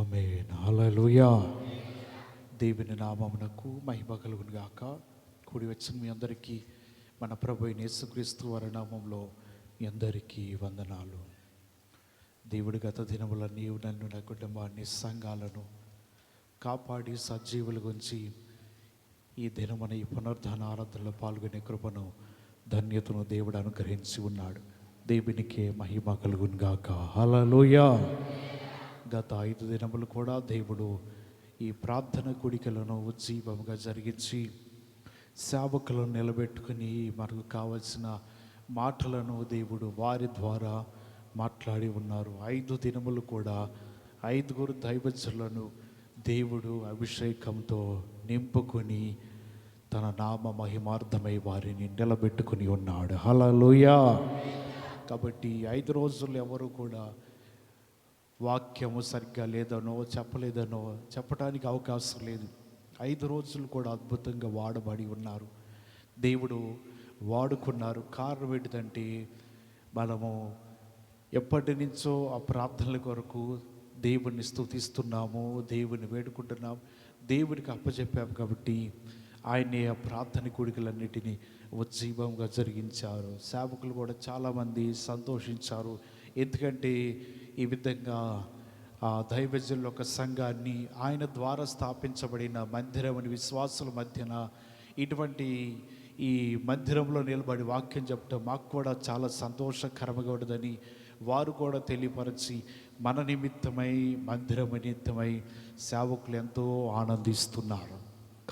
ఆమేన్. హల్లెలూయా. దేవుని నామమునకు మహిమ కలుగును గాక. కూడి వచ్చిన మీ అందరికీ మన ప్రభు అయిన యేసుక్రీస్తు వారి నామంలో మీ అందరికీ వందనాలు. దేవుడి గత దినముల నీవు నన్ను నా కుటుంబాన్ని సంఘాలను కాపాడి సజీవుల గురించి ఈ దినమున ఈ పునరుద్ధాన ఆరాధనలో పాల్గొనే కృపను ధన్యతను దేవుడు అనుగ్రహించి ఉన్నాడు. దేవునికి మహిమ కలుగును గాక. హల్లెలూయా. గత 5 దినములు కూడా దేవుడు ఈ ప్రార్థన కూడికలను ఉజ్జీవముగా జరిగించి సేవకులను నిలబెట్టుకుని మనకు కావలసిన మాటలను దేవుడు వారి ద్వారా మాట్లాడి ఉన్నారు. 5 దినములు కూడా 5 దైవజనులను దేవుడు అభిషేకంతో నింపుకొని తన నామ మహిమార్థమై వారిని నిలబెట్టుకుని ఉన్నాడు. హల్లెలూయా. కాబట్టి 5 రోజులు ఎవరు కూడా వాక్యము సరిగ్గా లేదనో చెప్పలేదనో చెప్పడానికి అవకాశం లేదు. 5 రోజులు కూడా అద్భుతంగా వాడబడి ఉన్నారు. దేవుడు వాడుకున్నారు. కారణం ఏంటిదంటే మనము ఎప్పటి నుంచో ఆ ప్రార్థనల కొరకు దేవుని స్తుతిస్తున్నాము, దేవుని వేడుకుంటున్నాము, దేవునికి అప్పచెప్పాము. కాబట్టి ఆయనే ఆ ప్రార్థన కూడికలన్నిటినీ ఉజ్జీవంగా జరిగించారు. సేవకులు కూడా చాలామంది సంతోషించారు. ఎందుకంటే ఈ విధంగా ఆ దైవజనుల ఒక సంఘాన్ని ఆయన ద్వారా స్థాపించబడిన మందిరమని విశ్వాసుల మధ్యన ఇటువంటి ఈ మందిరంలో నిలబడి వాక్యం చెప్పడం మాకు కూడా చాలా సంతోషకరంగా ఉండదని వారు కూడా తెలియపరిచి మన నిమిత్తమై మందిరం నిమిత్తమై సేవకులు ఎంతో ఆనందిస్తున్నారు.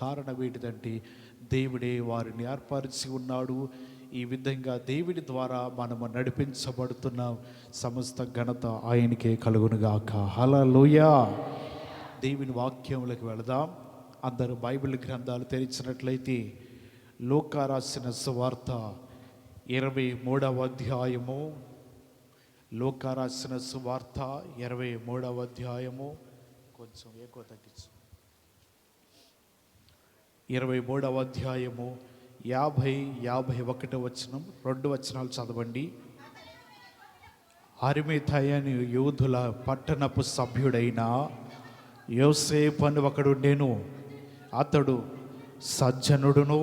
కారణం ఏంటిదంటే దేవుడే వారిని ఏర్పరిచి ఉన్నాడు. ఈ విధంగా దేవుడి ద్వారా మనము నడిపించబడుతున్న సమస్త ఘనత ఆయనకే కలుగునుగాక. హల్లెలూయా. దేవుని వాక్యములకు వెళదాం. అందరూ బైబిల్ గ్రంథాలు తెరిచినట్లయితే లూకా రాసిన సువార్త 23వ అధ్యాయము, లూకా రాసిన సువార్త 23వ అధ్యాయము, కొంచెం ఎక్కువ తగ్గించు, 23వ అధ్యాయము 50-51 వచనం, 2 వచనాలు చదవండి. అరిమతయి యూదుల పట్టణపు సభ్యుడైన యోసేపు అని ఒకడుండెను. అతడు సజ్జనుడును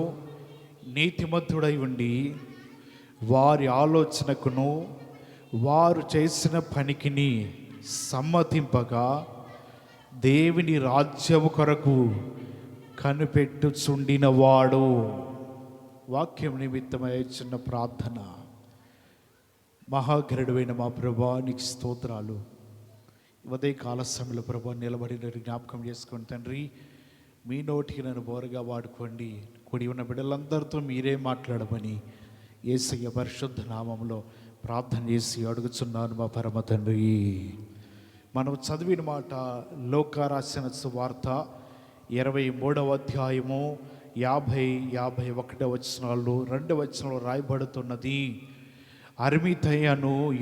నీతిమంతుడై ఉండి వారి ఆలోచనకును వారు చేసిన పనికిని సమ్మతింపగా దేవుని రాజ్యము కొరకు కనిపెట్టుచుండినవాడు. వాక్యం నిమిత్తమై చిన్న ప్రార్థన. మహాగరుడైన మా ప్రభా నీకు స్తోత్రాలు. ఉదయ కాల సమయంలో ప్రభా నిలబడిన జ్ఞాపకం చేసుకోండి తండ్రి. మీ నోటికి నన్ను బోరగా వాడుకోండి. కూడి ఉన్న బిడ్డలందరితో మీరే మాట్లాడమని యేసయ్య పరిశుద్ధ నామంలో ప్రార్థన చేసి అడుగుచున్నాను మా పరమ తండ్రి. మనం చదివిన మాట లూకా రాసిన సువార్త 23వ అధ్యాయము 50-51 వచనాలు, 2 వచనాలు రాయబడుతున్నది. అరిమతయి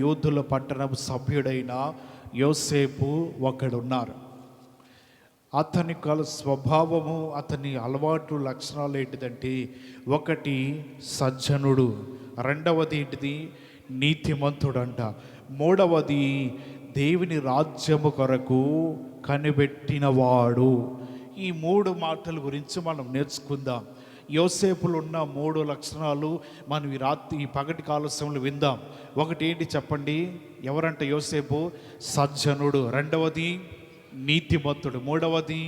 యూదుల పట్టణపు సభ్యుడైన యోసేపు ఒకడున్నారు. అతని స్వభావము, అతని అలవాటు లక్షణాలు ఏంటిదంటే, ఒకటి సజ్జనుడు, 2వది ఏంటిది నీతిమంతుడంట, 3వది దేవుని రాజ్యము కొరకు కనిపెట్టినవాడు. ఈ 3 మాటల గురించి మనం నేర్చుకుందాం. యోసేపులో ఉన్న 3 లక్షణాలు మనం ఈ పగటి కాలస్యంలో విందాం. ఒకటి ఏంటి చెప్పండి? ఎవరంట యోసేపు? సజ్జనుడు, 2వది నీతిమంతుడు, 3వది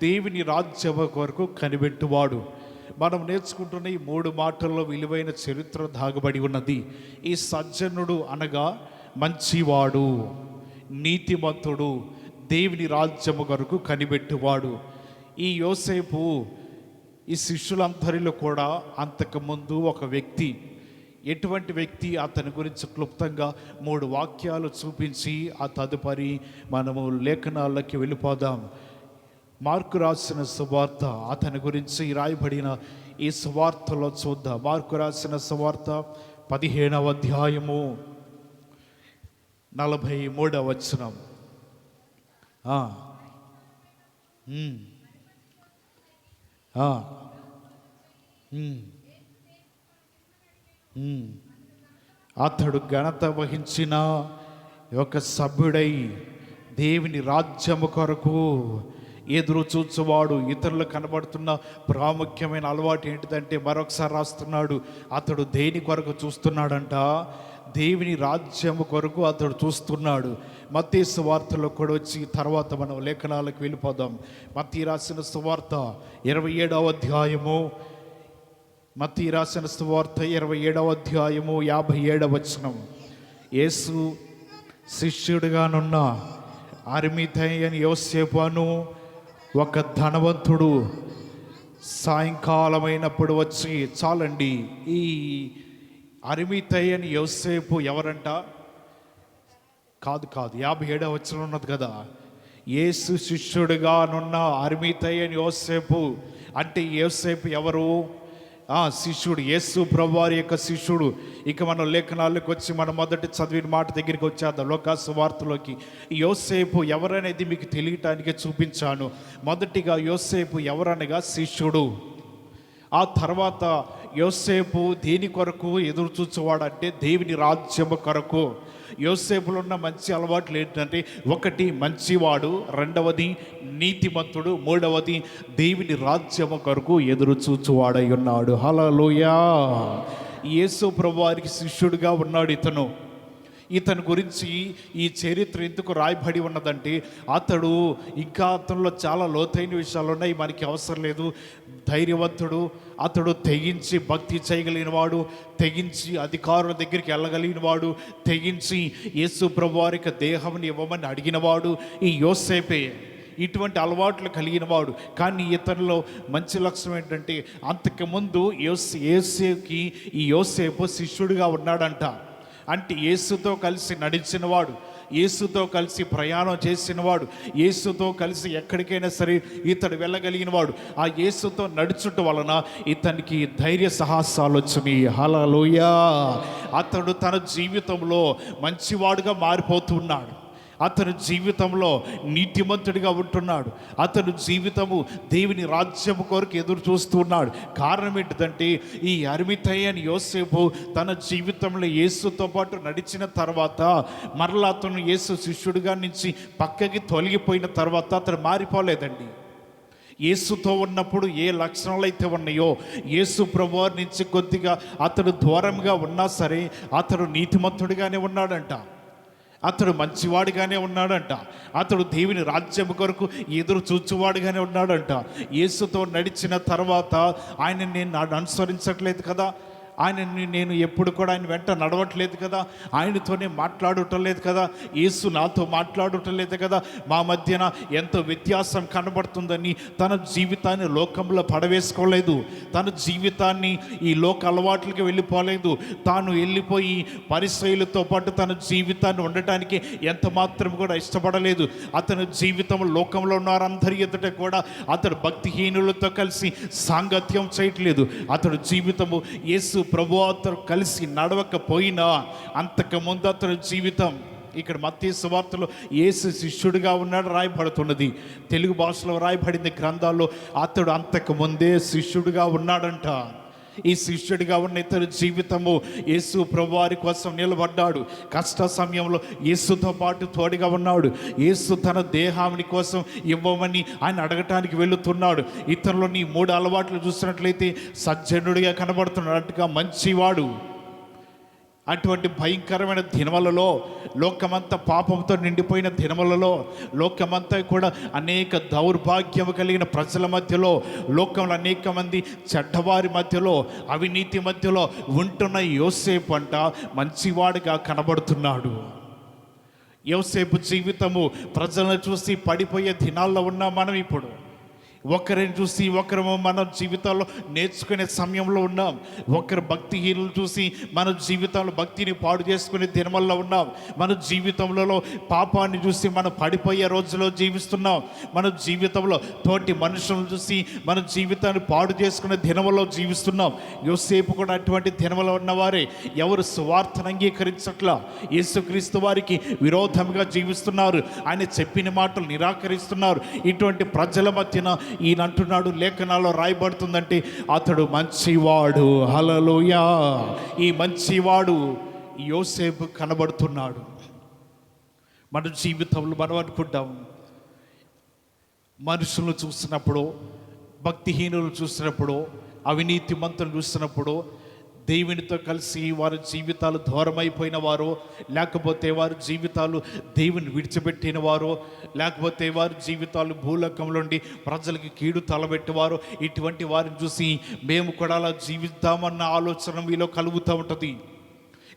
దేవుని రాజ్యము కొరకు కనిపెట్టువాడు. మనం నేర్చుకుంటున్న ఈ 3 మాటల్లో విలువైన చరిత్ర దాగబడి ఉన్నది. ఈ సజ్జనుడు అనగా మంచివాడు, నీతిమంతుడు, దేవుని రాజ్యము కొరకు కనిపెట్టువాడు. ఈ యోసేపు ఈ శిష్యులందరిలో కూడా అంతకుముందు ఒక వ్యక్తి. ఎటువంటి వ్యక్తి? అతని గురించి క్లుప్తంగా 3 వాక్యాలు చూపించి ఆ తదుపరి మనము లేఖనాల్లోకి వెళ్ళిపోదాం. మార్కు రాసిన సువార్త, అతని గురించి రాయబడిన ఈ సువార్తలో చూద్దాం. మార్కు రాసిన సువార్త 15వ అధ్యాయము 43వ వచనం. అతడు ఘనత వహించిన ఒక సభ్యుడై దేవుని రాజ్యము కొరకు ఎదురు చూచువాడు. ఇతరులకు కనబడుతున్న ప్రాముఖ్యమైన అలవాటు ఏంటిదంటే మరొకసారి రాస్తున్నాడు, అతడు దేని కొరకు చూస్తున్నాడంట? దేవుని రాజ్యము కొరకు అతడు చూస్తున్నాడు. మత్తయి సువార్తలో కూడా వచ్చి తర్వాత మనం లేఖనాలకు వెళ్ళిపోదాం. మత్తయి రాసిన సువార్త 27వ అధ్యాయము, మత్తయి రాసిన సువార్త 27వ అధ్యాయము 57వ వచనం. యేసు శిష్యుడిగానున్న అరిమతయి యోసేపు అను ఒక ధనవంతుడు సాయంకాలమైనప్పుడు వచ్చి, చాలండి, ఈ అరిమతయి యోసేపు ఎవరంట? కాదు 57వ వచనం ఉన్నది కదా, యేసు శిష్యుడిగానున్న అరిమతయి యోసేపు అంటే యోసేపు ఎవరు? శిష్యుడు, యేసు ప్రభువారి యొక్క శిష్యుడు. ఇక మనం లేఖనాలకు వచ్చి మనం మొదటి చదివిన మాట దగ్గరికి వచ్చేద్దాం. లోకాసు వార్తలోకి యోసేపు ఎవరనేది మీకు తెలియటానికే చూపించాను. మొదటిగా యోసేపు ఎవరనగా శిష్యుడు. ఆ తర్వాత యోసేపు దేని కొరకు ఎదురు చూచేవాడంటే దేవుని రాజ్యము కొరకు. యోసేపులో ఉన్న మంచి అలవాట్లు ఏంటంటే, ఒకటి మంచివాడు, రెండవది నీతిమంతుడు, మూడవది దేవుని రాజ్యము కొరకు ఎదురు చూచువాడై ఉన్నాడు. హల్లెలూయా. యేసు ప్రభువారికి శిష్యుడిగా ఉన్నాడు ఇతని గురించి ఈ చరిత్ర ఎందుకు రాయబడి ఉన్నదంటే, అతనిలో చాలా లోతైన విషయాలు ఉన్నాయి, మనకి అవసరం లేదు. ధైర్యవంతుడు, అతడు తెగించి భక్తి చేయగలిగినవాడు, తెగించి అధికారుల దగ్గరికి వెళ్ళగలిగినవాడు, తెగించి యేసు ప్రభువారికి దేహంని ఇవ్వమని అడిగినవాడు ఈ యోసేపే. ఇటువంటి అలవాట్లు కలిగినవాడు. కానీ ఇతనిలో మంచి లక్షణం ఏంటంటే, అంతకుముందు యేసుకి ఈ యోసేపు శిష్యుడిగా ఉన్నాడంట. అంటే యేసుతో కలిసి నడిచినవాడు, యేసుతో కలిసి ప్రయాణం చేసినవాడు, యేసుతో కలిసి ఎక్కడికైనా సరే ఇతడు వెళ్ళగలిగినవాడు. ఆ యేసుతో నడుచుట వలన ఇతనికి ధైర్య సాహసాలు వచ్చినాయి. హల్లెలూయా. అతడు తన జీవితంలో మంచివాడుగా మారిపోతున్నాడు. అతను జీవితంలో నీతిమంతుడిగా ఉంటున్నాడు. అతను జీవితము దేవుని రాజ్యము కొరకు ఎదురు చూస్తున్నాడు. కారణం ఏంటిదంటే, ఈ అరిమతయి యోసేపు తన జీవితంలో యేసుతో పాటు నడిచిన తర్వాత మరలా అతను యేసు శిష్యుడిగా నుంచి పక్కకి తొలగిపోయిన తర్వాత అతను మారిపోలేదండి. యేసుతో ఉన్నప్పుడు ఏ లక్షణాలు అయితే ఉన్నాయో, యేసు ప్రభువారి నుంచి కొద్దిగా అతడు దూరంగా ఉన్నా సరే అతడు నీతిమంతుడిగానే ఉన్నాడంట, అతడు మంచివాడిగానే ఉన్నాడంట, అతడు దేవుని రాజ్యం కొరకు ఎదురు చూచువాడిగానే ఉన్నాడంట. యేసుతో నడిచిన తర్వాత ఆయన నేను అనుసరించట్లేదు కదా, ఆయనని నేను ఎప్పుడు కూడా ఆయన వెంట నడవట్లేదు కదా, ఆయనతోనే మాట్లాడటం లేదు కదా, యేసు నాతో మాట్లాడటం లేదు కదా, మా మధ్యన ఎంతో వ్యత్యాసం కనబడుతుందని తన జీవితాన్ని లోకంలో పడవేసుకోలేదు. తన జీవితాన్ని ఈ లోక అలవాట్లకి వెళ్ళిపోలేదు. తాను వెళ్ళిపోయి పరిసయ్యులతో పాటు తన జీవితాన్ని ఉండటానికి ఎంత మాత్రం కూడా ఇష్టపడలేదు. అతని జీవితం లోకంలో ఉన్నారందరి ఎదుట కూడా అతడు భక్తిహీనులతో కలిసి సాంగత్యం చేయట్లేదు. అతడు జీవితము యేసు ప్రభువుతో కలిసి నడవకపోయినా అంతకుముందు అతని జీవితం, ఇక్కడ మత్తయి సువార్తలో యేసు శిష్యుడిగా ఉన్నాడు రాయబడుతున్నది. తెలుగు భాషలో రాయబడింది గ్రంథాల్లో, అతడు అంతకుముందే శిష్యుడిగా ఉన్నాడంట. ఈ శిష్యుడిగా ఉన్న ఇతని జీవితము యేసు ప్రభువారి కోసం నిలబడ్డాడు. కష్ట సమయంలో యేసుతో పాటు తోడుగా ఉన్నాడు. యేసు తన దేహాన్ని కోసం ఇవ్వమని ఆయన అడగటానికి వెళుతున్నాడు. ఇతరులో నీ 3 అలవాట్లు చూసినట్లయితే సజ్జనుడిగా కనబడుతున్నట్టుగా మంచివాడు. అటువంటి భయంకరమైన దినములలో, లోకమంతా పాపంతో నిండిపోయిన దినములలో, లోకమంతా కూడా అనేక దౌర్భాగ్యము కలిగిన ప్రజల మధ్యలో, లోకంలో అనేక మంది చెడ్డవారి మధ్యలో, అవినీతి మధ్యలో ఉంటున్న యోసేపు అంట మంచివాడిగా కనబడుతున్నాడు. యోసేపు జీవితము ప్రజలను చూసి పడిపోయే దినాల్లో ఉన్నాం మనం. ఇప్పుడు ఒకరిని చూసి ఒకరు మన జీవితాల్లో నేర్చుకునే సమయంలో ఉన్నాం. ఒకరు భక్తిహీనులు చూసి మన జీవితంలో భక్తిని పాడు చేసుకునే దినమల్లో ఉన్నాం. మన జీవితంలో పాపాన్ని చూసి మనం పడిపోయే రోజులో జీవిస్తున్నాం. మన జీవితంలో తోటి మనుషులను చూసి మన జీవితాన్ని పాడు చేసుకునే దినములో జీవిస్తున్నాం. యోసేపు కూడా అటువంటి దినములో ఉన్నవారే. ఎవరు సువార్తను అంగీకరించట్లా, యేసుక్రీస్తు వారికి విరోధంగా జీవిస్తున్నారు, ఆయన చెప్పిన మాటలు నిరాకరిస్తున్నారు. ఇటువంటి ప్రజల మధ్యన ఈయన అంటున్నాడు, లేఖనాల్లో రాయబడుతుందంటే అతడు మంచివాడు. హల్లెలూయా. ఈ మంచివాడు యోసేపు కనబడుతున్నాడు. మన జీవితంలో మనం అనుకుంటాం, మనుషులను చూసినప్పుడు, భక్తిహీనులు చూసినప్పుడు, అవినీతిమంతులు చూసినప్పుడు, దేవునితో కలిసి వారి జీవితాలు దూరమైపోయిన వారు, లేకపోతే వారి జీవితాలు దేవుని విడిచిపెట్టిన వారు, లేకపోతే వారి జీవితాలు భూలోకంలో నుండి ప్రజలకి కీడు తలబెట్టేవారు, ఇటువంటి వారిని చూసి మేము కూడా అలా జీవిద్దామన్న ఆలోచన మీలో కలుగుతూ ఉంటుంది.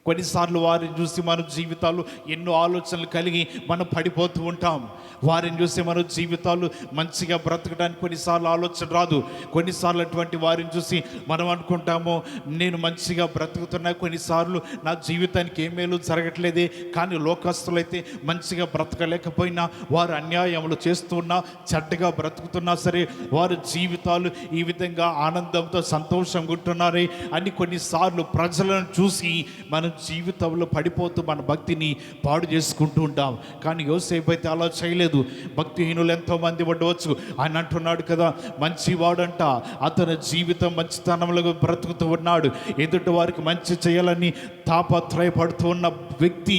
కొన్నిసార్లు వారిని చూసి మన జీవితాలు ఎన్నో ఆలోచనలు కలిగి మనం పడిపోతూ ఉంటాం. వారిని చూసి మన జీవితాలు మంచిగా బ్రతకడానికి కొన్నిసార్లు ఆలోచన రాదు. కొన్నిసార్లు అటువంటి వారిని చూసి మనం అనుకుంటాము, నేను మంచిగా బ్రతుకుతున్నా, కొన్నిసార్లు నా జీవితానికి ఏ మేలు జరగట్లేదే. కానీ లోకస్తులైతే మంచిగా బ్రతకలేకపోయినా, వారు అన్యాయములు చేస్తున్నా, చెడ్డగా బ్రతుకుతున్నా సరే, వారి జీవితాలు ఈ విధంగా ఆనందంతో సంతోషంగా ఉంటున్నారే అని కొన్నిసార్లు ప్రజలను చూసి మన జీవితంలో పడిపోతూ మన భక్తిని పాడు చేసుకుంటూ ఉంటాం. కానీ యోసేపు అయితే అలా చేయలేదు. భక్తిహీనులు ఎంతోమంది ఉండవచ్చు. ఆయన అంటున్నాడు కదా, మంచివాడంట, అతని జీవితం మంచితనంలో బ్రతుకుతూ ఉన్నాడు. ఎదుటి వారికి మంచి చేయాలని తాపత్రయపడుతూ ఉన్న వ్యక్తి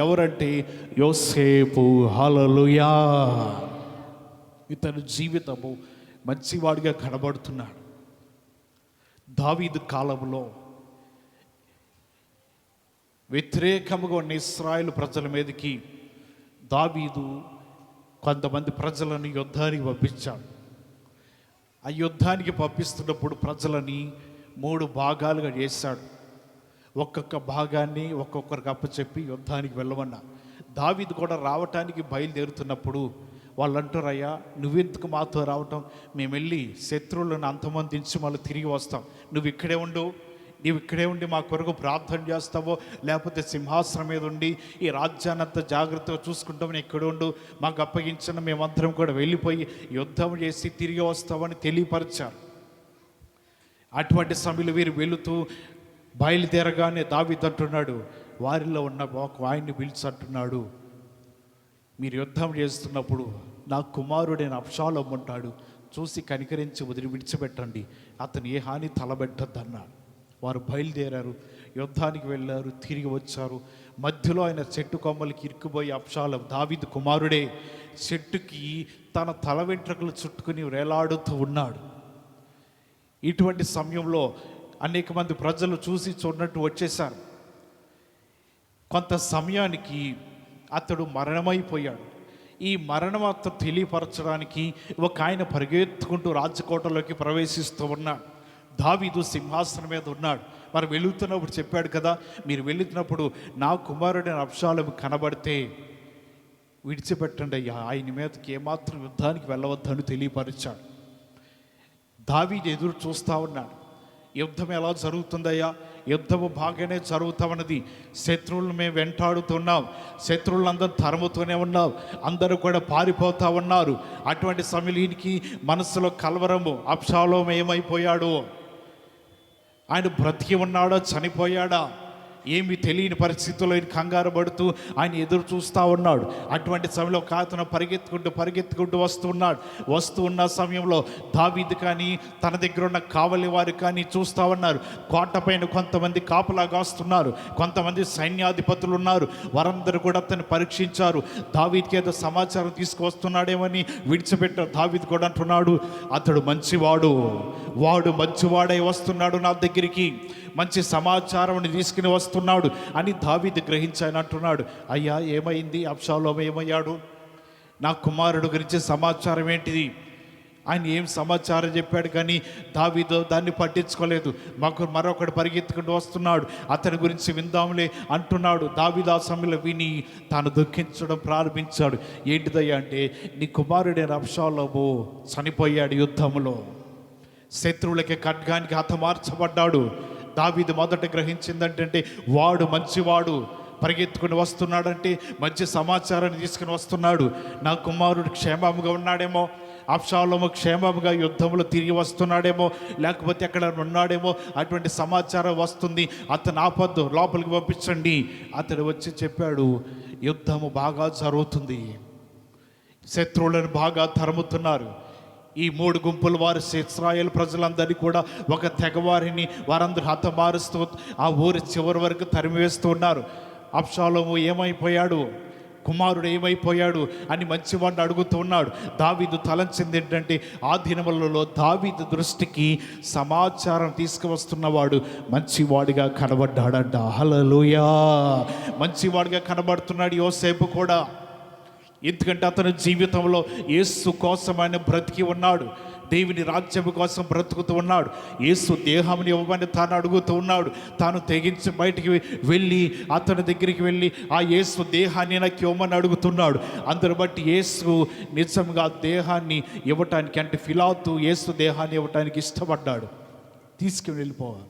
ఎవరంటే యోసేపు. హల్లెలూయా! ఇతని జీవితము మంచివాడిగా కనబడుతున్నాడు. దావీదు కాలంలో వ్యతిరేకముగా ఉన్న ఇశ్రాయేలు ప్రజల మీదకి దావీదు కొంతమంది ప్రజలను యుద్ధానికి పంపించాడు. ఆ యుద్ధానికి పంపిస్తున్నప్పుడు ప్రజలని 3 భాగాలుగా చేశాడు. ఒక్కొక్క భాగాన్ని ఒక్కొక్కరికి అప్పచెప్పి యుద్ధానికి వెళ్ళమన్నా. దావీదు కూడా రావటానికి బయలుదేరుతున్నప్పుడు వాళ్ళు అంటారయ్యా, నువ్వెందుకు మాతో రావటం? మేము వెళ్ళి శత్రువులను అంతమందించి మళ్ళీ తిరిగి వస్తాం. నువ్వు ఇక్కడే ఉండి మా కొరకు ప్రార్థన చేస్తావో, లేకపోతే సింహాసనం మీద ఉండి ఈ రాజ్యాన్నంతా జాగ్రత్తగా చూసుకుంటామని ఇక్కడ ఉండు, మాకు అప్పగించిన మేమందరం కూడా వెళ్ళిపోయి యుద్ధం చేసి తిరిగి వస్తామని తెలియపరిచారు. అటువంటి సమయంలో వీరు వెళుతూ బయలుదేరగానే దావీదు అంటున్నాడు, వారిలో ఉన్న ఒక ఆయన్ని పిలిచి అంటున్నాడు, మీరు యుద్ధం చేస్తున్నప్పుడు నా కుమారుడైన అబ్షాలోము ఉంటాడు, చూసి కనికరించి విడిచిపెట్టండి, అతను ఏ హాని తలబెట్టద్దు అన్నాడు. వారు బయలుదేరారు, యుద్ధానికి వెళ్ళారు, తిరిగి వచ్చారు. మధ్యలో ఆయన చెట్టు కొమ్మలకి ఇరుక్కుపోయి అబ్షాలోము, దావీదు కుమారుడే, చెట్టుకి తన తల వెంట్రుకలు చుట్టుకుని వేలాడుతూ ఉన్నాడు. ఇటువంటి సమయంలో అనేక మంది ప్రజలు చూసి చూడనట్టు వచ్చేశారు. కొంత సమయానికి అతడు మరణమైపోయాడు. ఈ మరణవార్త తెలియపరచడానికి ఒక ఆయన పరిగెత్తుకుంటూ రాజకోటలోకి ప్రవేశిస్తూ ఉన్నాడు. దావీదు సింహాసనం మీద ఉన్నాడు. మరి వెళుతున్నప్పుడు చెప్పాడు కదా, మీరు వెళుతున్నప్పుడు నా కుమారుడైన అబ్షాలోము కనబడితే విడిచిపెట్టండి అయ్యా, ఆయన మీదకి ఏమాత్రం యుద్ధానికి వెళ్ళవద్దని తెలియపరిచాడు. దావీదు ఎదురు చూస్తూ ఉన్నాడు. యుద్ధం ఎలా జరుగుతుందయ్యా? యుద్ధము బాగానే జరుగుతూ ఉన్నది. శత్రువులను మేము వెంటాడుతున్నాం, శత్రువులందరూ తరుముతూనే ఉన్నాం, అందరూ కూడా పారిపోతూ ఉన్నారు. అటువంటి సమయానికి మనసులో కలవరము, అబ్షాలోము ఏమైపోయాడు, ఆయన బ్రతికి ఉన్నాడా చనిపోయాడా ఏమి తెలియని పరిస్థితుల్లో ఆయన కంగారు పడుతూ ఆయన ఎదురు చూస్తూ ఉన్నాడు. అటువంటి సమయంలో ఒక అతను పరిగెత్తుకుంటూ వస్తూ ఉన్న సమయంలో దావీదు కానీ తన దగ్గర ఉన్న కావలి వారు కానీ చూస్తూ ఉన్నారు. కోటపైన కొంతమంది కాపలా కాస్తున్నారు, కొంతమంది సైన్యాధిపతులు ఉన్నారు. వారందరూ కూడా అతన్ని పరీక్షించారు. దావీదుకి ఏదో సమాచారం తీసుకువస్తున్నాడేమని విడిచిపెట్టారు. దావీదు కూడా అంటున్నాడు, అతడు మంచివాడు, వాడు మంచివాడై వస్తున్నాడు నా దగ్గరికి, మంచి సమాచారం తీసుకుని వస్తున్నాడు అని దావీదు గ్రహించాయని అంటున్నాడు. అయ్యా ఏమైంది, అబ్షాలోము ఏమయ్యాడు, నా కుమారుడు గురించి సమాచారం ఏంటిది? ఆయన ఏం సమాచారం చెప్పాడు కానీ దావీదు దాన్ని పట్టించుకోలేదు. మరొకడు పరిగెత్తుకుంటూ వస్తున్నాడు, అతని గురించి విందాంలే అంటున్నాడు. దావీదు ఆ సమయంలో విని తాను దుఃఖించడం ప్రారంభించాడు. ఏంటిదయ్యా అంటే, నీ కుమారుడైన అబ్షాలోము చనిపోయాడు యుద్ధంలో, శత్రువులకి ఖడ్గానికి హతమార్చబడ్డాడు. దావీదు మొదట గ్రహించిందంటే వాడు మంచివాడు, పరిగెత్తుకుని వస్తున్నాడంటే మంచి సమాచారాన్ని తీసుకుని వస్తున్నాడు. నా కుమారుడు క్షేమంగా ఉన్నాడేమో, అబ్షాలోము క్షేమంగా యుద్ధంలో తిరిగి వస్తున్నాడేమో, లేకపోతే ఎక్కడ ఉన్నాడేమో, అటువంటి సమాచారం వస్తుంది. అతను ఆపద్దు, లోపలికి పంపించండి. అతడు వచ్చి చెప్పాడు, యుద్ధము బాగా జరుగుతుంది, శత్రువులను బాగా తరుముతున్నారు. ఈ 3 గుంపుల వారు ఇశ్రాయేలు ప్రజలందరినీ కూడా ఒక తెగవారిని వారందరూ హతమారుస్తూ ఆ ఊరి చివరి వరకు తరిమివేస్తూ ఉన్నారు. అబ్షాలోము ఏమైపోయాడు, కుమారుడు ఏమైపోయాడు అని మంచివాడిని అడుగుతూ ఉన్నాడు. దావీదు తలంచింది ఏంటంటే, ఆ దినములలో దావీదు దృష్టికి సమాచారం తీసుకువస్తున్నవాడు మంచివాడిగా కనబడ్డాడంట. హల్లెలూయా! మంచివాడిగా కనబడుతున్నాడు యోసేపు కూడా. ఎందుకంటే అతని జీవితంలో యేసు కోసం ఆయన బ్రతికి ఉన్నాడు, దేవుని రాజ్యం కోసం బ్రతుకుతూ ఉన్నాడు. యేసు దేహాన్ని ఇవ్వమని తాను అడుగుతూ ఉన్నాడు. తాను తెగించి బయటికి వెళ్ళి అతని దగ్గరికి వెళ్ళి ఆ యేసు దేహాన్ని నాకు ఇవ్వమని అడుగుతున్నాడు. అందుని బట్టి యేసు నిజంగా దేహాన్ని ఇవ్వటానికి, అంటే ఫిలాతు యేసు దేహాన్ని ఇవ్వటానికి ఇష్టపడ్డాడు. తీసుకుని వెళ్ళిపోవాలి.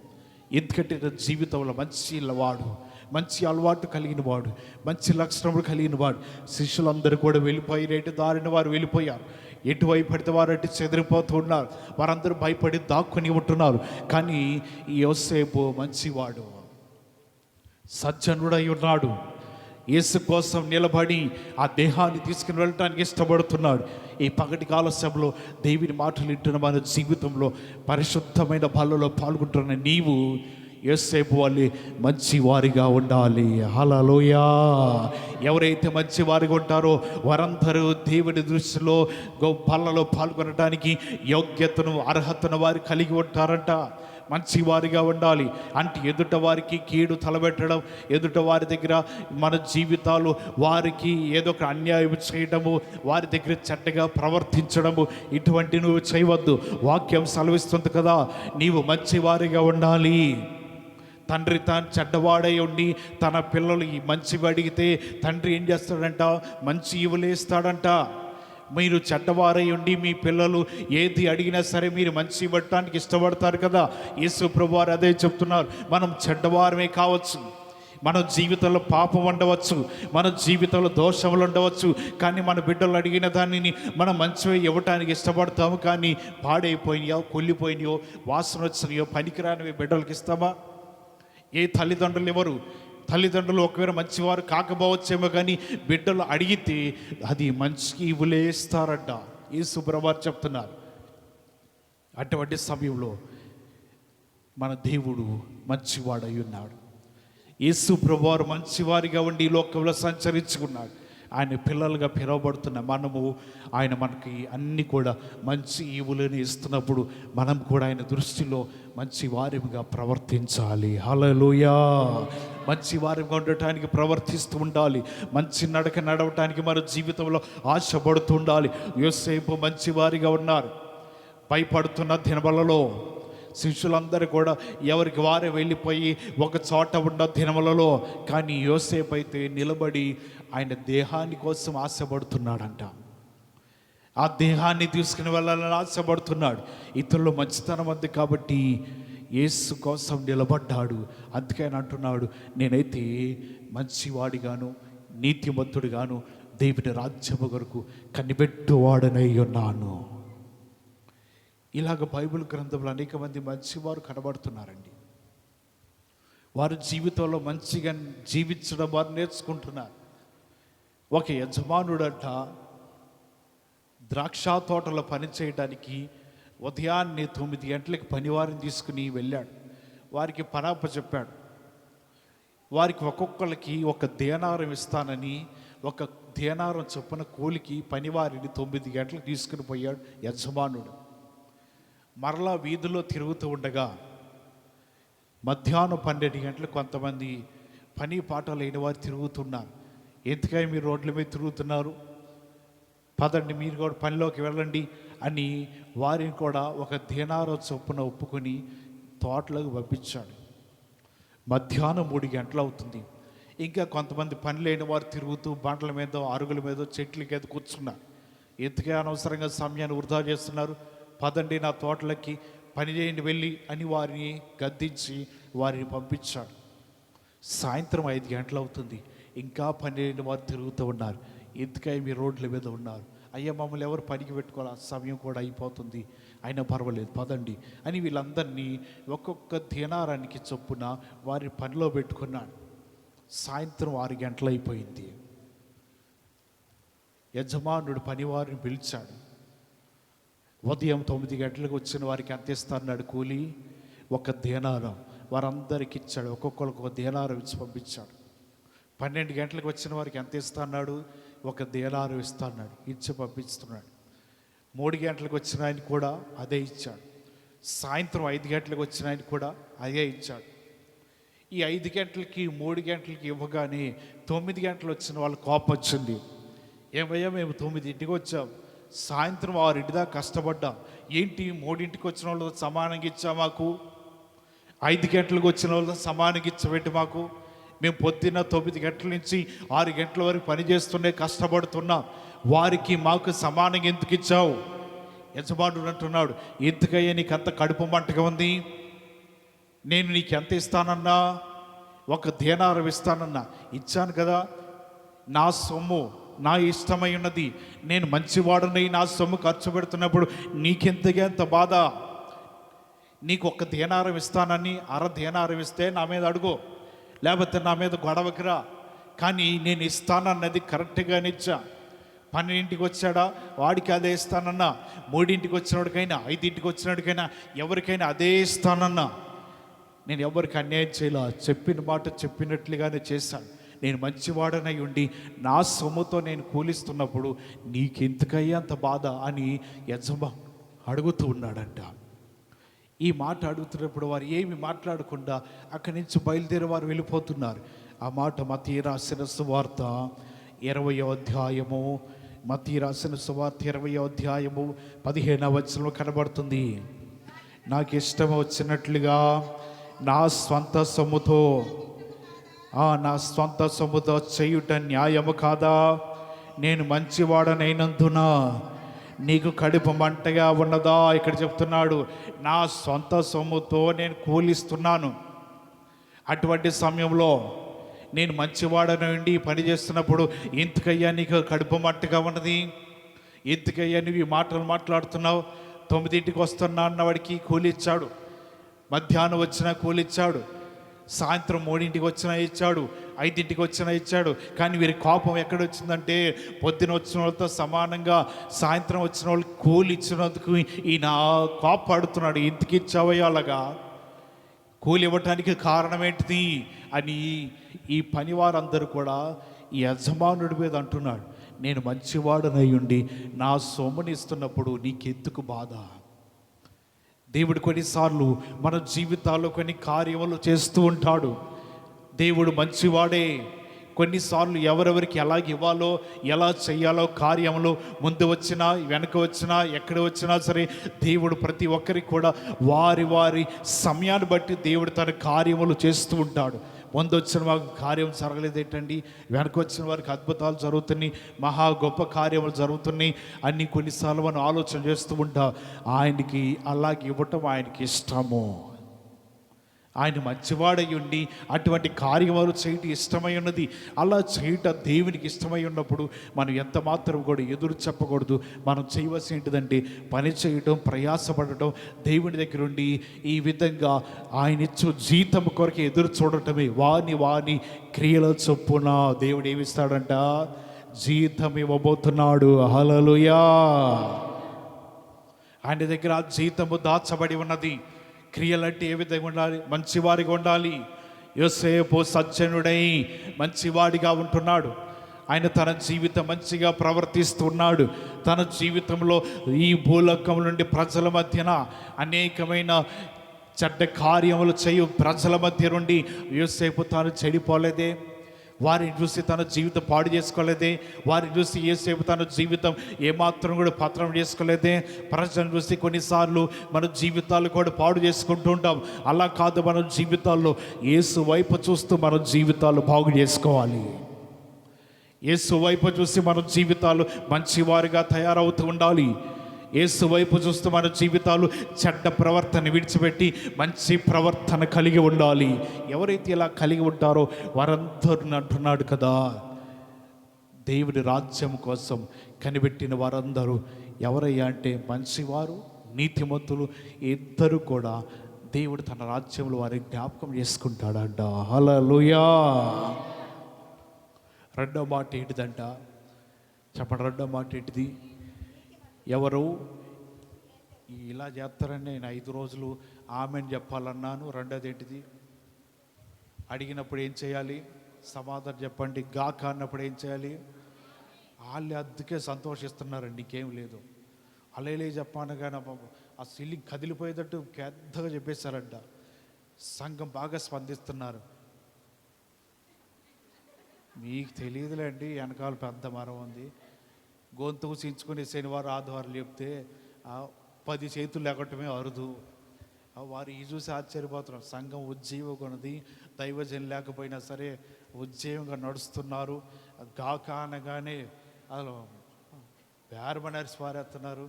ఎందుకంటే జీవితంలో మంచి అలవాటు కలిగిన వాడు, మంచి లక్షణములు కలిగిన వాడు. శిష్యులందరూ కూడా వెళ్ళిపోయి రేటు దారిన వారు వెళ్ళిపోయారు. ఎటువైపు పడితే వారు అటు చెదిరిపోతూ ఉన్నారు. వారందరూ భయపడి దాక్కుని ఉంటున్నారు. కానీ ఈ యోసేపు మంచివాడు, సజ్జనుడై ఉన్నాడు. యేసు కోసం నిలబడి ఆ దేహాన్ని తీసుకుని వెళ్ళటానికి ఇష్టపడుతున్నాడు. ఈ పగటి కాల సభలో దేవుని మాటలు వింటున్న మన జీవితంలో పరిశుద్ధమైన బలలో పాల్గొంటున్న నీవు యోసేపు వాళ్ళే మంచివారిగా ఉండాలి. హల్లెలూయా! ఎవరైతే మంచివారిగా ఉంటారో వారందరూ దేవుని దృష్టిలో బలలో పాల్గొనడానికి యోగ్యతను, అర్హతను వారు కలిగి ఉంటారంట. మంచివారిగా ఉండాలి అంటే ఎదుట వారికి కీడు తలబెట్టడం, ఎదుట వారి దగ్గర మన జీవితాలు వారికి ఏదో ఒక అన్యాయం చేయడము, వారి దగ్గర చెడ్డగా ప్రవర్తించడము, ఇటువంటి నువ్వు చేయవద్దు. వాక్యం సెలవిస్తుంది కదా, నీవు మంచివారిగా ఉండాలి. తండ్రి తాను చెడ్డవాడై ఉండి తన పిల్లలు ఈ మంచివి అడిగితే తండ్రి ఏం చేస్తాడంట? మంచి ఇవ్వలేస్తాడంట. మీరు చెడ్డవారై ఉండి మీ పిల్లలు ఏది అడిగినా సరే మీరు మంచి ఇవ్వటానికి ఇష్టపడతారు కదా. యేసు ప్రభువారు అదే చెప్తున్నారు. మనం చెడ్డవారమే కావచ్చు, మన జీవితంలో పాపం ఉండవచ్చు, మన జీవితంలో దోషములు ఉండవచ్చు, కానీ మన బిడ్డలు అడిగిన దానిని మనం మంచిగా ఇవ్వటానికి ఇష్టపడతాము. కానీ పాడైపోయినాయో, కొల్లిపోయినాయో, వాసన వచ్చినాయో, పనికిరానివి బిడ్డలకి ఇస్తామా? ఏ తల్లిదండ్రులు ఎవరు? తల్లిదండ్రులు ఒకవేళ మంచివారు కాకపోవచ్చేమో, కానీ బిడ్డలు అడిగితే అది మంచికి ఇవ్వలేస్తారట. యేసు ప్రభువారు చెప్తున్నారు. అటువంటి సమయంలో మన దేవుడు మంచివాడై ఉన్నాడు. యేసు ప్రభువారు మంచివారిగా ఉండి ఈ లోకంలో సంచరించుకున్నాడు. ఆయన పిల్లలుగా పిలువబడుతున్న మనము, ఆయన మనకి అన్ని కూడా మంచి ఈవులను ఇస్తున్నప్పుడు మనం కూడా ఆయన దృష్టిలో మంచి వారిగా ప్రవర్తించాలి. హల్లెలూయా! మంచి వారిగా ఉండటానికి ప్రవర్తిస్తూ ఉండాలి. మంచి నడక నడవటానికి మన జీవితంలో ఆశపడుతూ ఉండాలి. యోసేపు మంచివారిగా ఉన్నారు. భయపడుతున్న దినములలో శిష్యులందరూ కూడా ఎవరికి వారే వెళ్ళిపోయి ఒక చోట ఉన్న దినములలో, కానీ యోసేపు అయితే నిలబడి ఆయన దేహాన్ని కోసం ఆశపడుతున్నాడంట. ఆ దేహాన్ని తీసుకుని వెళ్ళాలని ఆశపడుతున్నాడు. ఇతరులు మంచితనం ఉంది కాబట్టి యేసు కోసం నిలబడ్డాడు. అందుకే ఆయన అంటున్నాడు, నేనైతే మంచివాడిగాను, నీతిమంతుడిగాను, దేవుని రాజ్యము కొరకు కనిపెట్టువాడనై ఉన్నాను. ఇలాగ బైబిల్ గ్రంథంలో అనేక మంది మంచివారు కనబడుతున్నారండి. వారు జీవితంలో మంచిగా జీవించడం వారు నేర్చుకుంటున్నారు. ఒక యజమానుడంట ద్రాక్ష తోటలో పని చేయడానికి ఉదయాన్నే 9 గంటలకు పనివారిని తీసుకుని వెళ్ళాడు. వారికి పనాప చెప్పాడు. వారికి ఒక్కొక్కరికి 1 దేనారం ఇస్తానని 1 దేనారం చొప్పున కూలికి పనివారిని 9 గంటలకు తీసుకుని పోయాడు యజమానుడు. మరలా వీధిలో తిరుగుతూ ఉండగా మధ్యాహ్నం 12 గంటలకు కొంతమంది పని పాట లేని వారు తిరుగుతున్నారు. ఎందుకై మీరు రోడ్ల మీద తిరుగుతున్నారు? పదండి, మీరు కూడా పనిలోకి వెళ్ళండి అని వారిని కూడా 1 దేనారం చొప్పున ఒప్పుకొని తోటలోకి పంపించాడు. మధ్యాహ్నం 3 గంటలు అవుతుంది. ఇంకా కొంతమంది పని లేని వారు తిరుగుతూ బండ్ల మీద, అరుగుల మీద, చెట్ల మీద కూర్చున్నారు. ఎందుకే అనవసరంగా సమయాన్ని వృధా చేస్తున్నారు? పదండి, నా తోటలకి పని చేయండి వెళ్ళి అని వారిని గద్దించి వారిని పంపించాడు. సాయంత్రం 5 గంటలు అవుతుంది. ఇంకా పని లేని వారు తిరుగుతూ ఉన్నారు. ఎందుకై మీ రోడ్ల మీద ఉన్నారు? అయ్యా, మమ్మల్ని ఎవరు పనికి పెట్టుకోవాలి, సమయం కూడా అయిపోతుంది, అయినా పర్వాలేదు పదండి అని వీళ్ళందరినీ ఒక్కొక్క దేనారానికి చొప్పున వారి పనిలో పెట్టుకున్నాడు. సాయంత్రం 6 గంటలు అయిపోయింది. యజమానుడు పనివారిని పిలిచాడు. ఉదయం 9 గంటలకు వచ్చిన వారికి ఎంత ఇస్తాన్నాడు కూలి? 1 దేనారం. వారందరికి ఇచ్చాడు. ఒక్కొక్కరికి 1 దేనారం ఇచ్చి పంపించాడు. 12 గంటలకు వచ్చిన వారికి ఎంత ఇస్తా అన్నాడు? 1 దేనారు ఇస్తా అన్నాడు. ఇచ్చి పంపిస్తున్నాడు. 3 గంటలకు వచ్చిన ఆయన కూడా అదే ఇచ్చాడు. సాయంత్రం 5 గంటలకు వచ్చిన ఆయన కూడా అదే ఇచ్చాడు. ఈ 5 గంటలకి 3 గంటలకి ఇవ్వగానే 9 గంటలు వచ్చిన వాళ్ళు కోపం వచ్చింది. ఏమయ్యా, మేము 9ంటికి వచ్చాం, సాయంత్రం 6 దాకా కష్టపడ్డాం, ఏంటి 3ంటికి వచ్చిన వాళ్ళతో సమానంగా ఇచ్చా మాకు, 5 గంటలకు వచ్చిన వాళ్ళతో సమానంగా ఇచ్చబెట్టి మాకు, మేము పొద్దున్న 9 గంటల నుంచి 6 గంటల వరకు పని చేస్తూనే కష్టపడుతున్నాం, వారికి మాకు సమానంగా ఎందుకు ఇచ్చావు? యజమానుడు అంటున్నాడు, ఎందుకయ్యా నీకు అంత కడుపు మంటగా ఉంది? నేను నీకు ఎంత ఇస్తానన్నా? 1 దేనారం ఇస్తానన్నా, ఇచ్చాను కదా. నా సొమ్ము నా ఇష్టమై ఉన్నది, నేను మంచివాడునై నా సొమ్ము ఖర్చు పెడుతున్నప్పుడు నీకెంతగా ఎంత బాధ? నీకు 1 దేనారం ఇస్తానని 1/2 దేనారం ఇస్తే నా మీద అడుగు, లేకపోతే నా మీద గొడవకిరా. కానీ నేను ఇస్తానన్నది కరెక్ట్గానే ఇచ్చా. 12ంటికి వచ్చాడా, వాడికి అదే ఇస్తానన్నా. 3ంటికి వచ్చినోడికైనా 5ంటికి వచ్చినోడికైనా ఎవరికైనా అదే ఇస్తానన్నా. నేను ఎవరికి అన్యాయం చేయాల, చెప్పిన మాట చెప్పినట్లుగానే చేశాను. నేను మంచివాడనై ఉండి నా సొమ్ముతో నేను కూలిస్తున్నప్పుడు నీకెందుకయ్యా అంత బాధ అని యజమాని అడుగుతూ ఉన్నాడంట. ఈ మాట అడుగుతున్నప్పుడు వారు ఏమి మాట్లాడకుండా అక్కడి నుంచి బయలుదేరి వారు వెళ్ళిపోతున్నారు. ఆ మాట మత్తయి రాసిన సువార్త 20వ అధ్యాయము, మత్తయి రాసిన సువార్త 20వ అధ్యాయము 15వ వచనంలో కనబడుతుంది. నాకు ఇష్టం వచ్చినట్లుగా నా స్వంత సొమ్ముతో చేయుట న్యాయము కాదా? నేను మంచివాడనైనందున నీకు కడుపు మంటగా ఉన్నదా? ఇక్కడ చెప్తున్నాడు, నా సొంత సొమ్ముతో నేను కూలిస్తున్నాను. అటువంటి సమయంలో నేను మంచివాడనండి పని చేస్తున్నప్పుడు ఎందుకయ్యా నీకు కడుపు మంటగా ఉన్నది? ఎందుకయ్యా నువ్వు ఈ మాటలు మాట్లాడుతున్నావు? 9ంటికి వస్తున్నా అన్నవాడికి కూలి ఇచ్చాడు, మధ్యాహ్నం వచ్చినా కూలి ఇచ్చాడు, సాయంత్రం 3ంటికి వచ్చినా ఇచ్చాడు, 5ంటికి వచ్చినా ఇచ్చాడు. కానీ వీరి కోపం ఎక్కడొచ్చిందంటే పొద్దున వచ్చిన వాళ్ళతో సమానంగా సాయంత్రం వచ్చిన వాళ్ళకి కూలి ఇచ్చినందుకు ఈయన కోపడుతున్నాడు. ఎందుకు ఇచ్చావయ్యా అలాగా? కూలి ఇవ్వటానికి కారణం ఏంటిది అని ఈ పనివారందరూ కూడా ఈ యజమానుడి మీద అంటున్నాడు, నేను మంచివాడనై ఉండి నా సొమ్ముని ఇస్తున్నప్పుడు నీకెందుకు బాధ? దేవుడు కొన్నిసార్లు మన జీవితాల్లో కొన్ని కార్యములు చేస్తూ ఉంటాడు. దేవుడు మంచివాడే. కొన్నిసార్లు ఎవరెవరికి ఎలా ఇవ్వాలో ఎలా చేయాలో కార్యములు ముందు వచ్చినా వెనక వచ్చినా ఎక్కడ వచ్చినా సరే దేవుడు ప్రతి ఒక్కరికి కూడా వారి వారి సమయాన్ని బట్టి దేవుడు తన కార్యములు చేస్తూ ఉంటాడు. ముందు వచ్చిన వారికి కార్యం జరగలేదు ఏంటండి, వెనక వచ్చిన వారికి అద్భుతాలు జరుగుతున్నాయి, మహా గొప్ప కార్యములు జరుగుతున్నాయి అన్నీ కొన్నిసార్లు మనం ఆలోచన చేస్తూ ఉంటాం. ఆయనకి అలాగే ఇవ్వటం ఆయనకి ఇష్టము. ఆయన మంచివాడై ఉండి అటువంటి కార్యములు చేయటం ఇష్టమై ఉన్నది. అలా చేయటం దేవునికి ఇష్టమై ఉన్నప్పుడు మనం ఎంత మాత్రం కూడా ఎదురు చెప్పకూడదు. మనం చేయవలసి ఏంటిదంటే పని చేయటం, ప్రయాసపడటం, దేవుని దగ్గర ఉండి ఈ విధంగా ఆయన ఇచ్చు జీతం కొరకు ఎదురు చూడటమే. వాని క్రియల చొప్పున దేవుడు ఏమిస్తాడంట? జీతం ఇవ్వబోతున్నాడు. హల్లెలూయా. ఆయన దగ్గర ఆ జీతము దాచబడి ఉన్నది. క్రియలంటే ఏ విధంగా ఉండాలి? మంచివారిగా ఉండాలి. యోసేపు సజ్జనుడై మంచివాడిగా ఉంటున్నాడు. ఆయన తన జీవితం మంచిగా ప్రవర్తిస్తున్నాడు. తన జీవితంలో ఈ భూలోకం నుండి ప్రజల మధ్యన అనేకమైన చెడ్డ కార్యములు చేయు ప్రజల మధ్య నుండి యోసేపు తాను చెడిపోలేదే. వారిని చూసి తన జీవితం పాడు చేసుకోలేదే. వారిని చూసి యోసేపు తన జీవితం ఏమాత్రం కూడా పత్రం చేసుకోలేదే. ప్రజలను చూసి కొన్నిసార్లు మన జీవితాలు కూడా పాడు చేసుకుంటూ ఉంటాం. అలా కాదు, మన జీవితాల్లో యేసు వైపు చూస్తూ మన జీవితాలు బాగు చేసుకోవాలి. యేసు వైపు చూసి మన జీవితాలు మంచివారిగా తయారవుతూ ఉండాలి. యేసు వైపు చూస్తూ మన జీవితాలు చెడ్డ ప్రవర్తన విడిచిపెట్టి మంచి ప్రవర్తన కలిగి ఉండాలి. ఎవరైతే ఇలా కలిగి ఉంటారో వారందరూ అంటున్నాడు కదా, దేవుడి రాజ్యం కోసం కనిపెట్టిన వారందరూ ఎవరయ్యా అంటే మంచివారు, నీతిమంతులు ఇద్దరు కూడా దేవుడు తన రాజ్యంలో వారిని జ్ఞాపకం చేసుకుంటాడంట. హల్లెలూయా. రెండో మాట ఏంటిదంట చెప్పండి? రెండో మాట ఏంటిది? ఎవరు ఇలా చేస్తారని నేను 5 రోజులు ఆమెను చెప్పాలన్నాను. రెండోది ఏంటిది? అడిగినప్పుడు ఏం చేయాలి? సమాధానం చెప్పండి. గాక అన్నప్పుడు ఏం చేయాలి? వాళ్ళు అందుకే సంతోషిస్తున్నారండి, ఇంకేం లేదు. అలేలే చెప్పానగానే ఆ సీలింగ్ కదిలిపోయేటట్టు పెద్దగా చెప్పేశారంట. సంఘం బాగా స్పందిస్తున్నారు. మీకు తెలియదులేండి, వెనకాల పెద్ద మరం ఉంది. గొంతుకు చించుకుని శనివారం ఆదివారం చెప్తే 10 చేతులు లేకటమే అరుదు. వారు ఈ చూసి ఆశ్చర్యపోతున్నారు. సంఘం ఉజ్జీవం కొన్నది, దైవజనం లేకపోయినా సరే ఉజ్జీవంగా నడుస్తున్నారు. గాక అనగానే అసలు బేరమనరిసి పారేస్తున్నారు.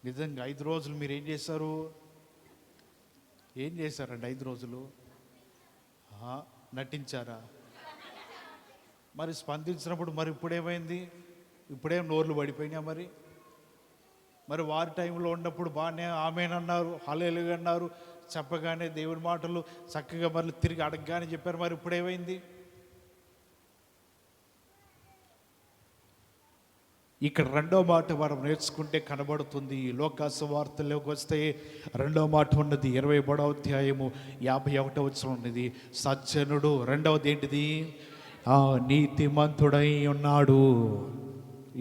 నిజంగా 5 రోజులు మీరు ఏం చేశారు? ఏం చేశారండి 5 రోజులు? నటించారా? మరి స్పందించినప్పుడు మరి ఇప్పుడేమైంది? ఇప్పుడేం నోర్లు పడిపోయినా? మరి వారి టైంలో ఉన్నప్పుడు బాగానే ఆమెనన్నారు, హల్లెలూయా అన్నారు, చెప్పగానే దేవుని మాటలు చక్కగా మళ్ళీ తిరిగి అడగగానే చెప్పారు. మరి ఇప్పుడేమైంది? ఇక్కడ రెండో మాట మనం నేర్చుకుంటే కనబడుతుంది. లోకాసు వార్తల్లోకి వస్తే రెండో మాట ఉన్నది. 20వ అధ్యాయము 51వ వచనం ఉన్నది. సజ్జనుడు. రెండవది ఏంటిది? నీతిమంతుడై ఉన్నాడు.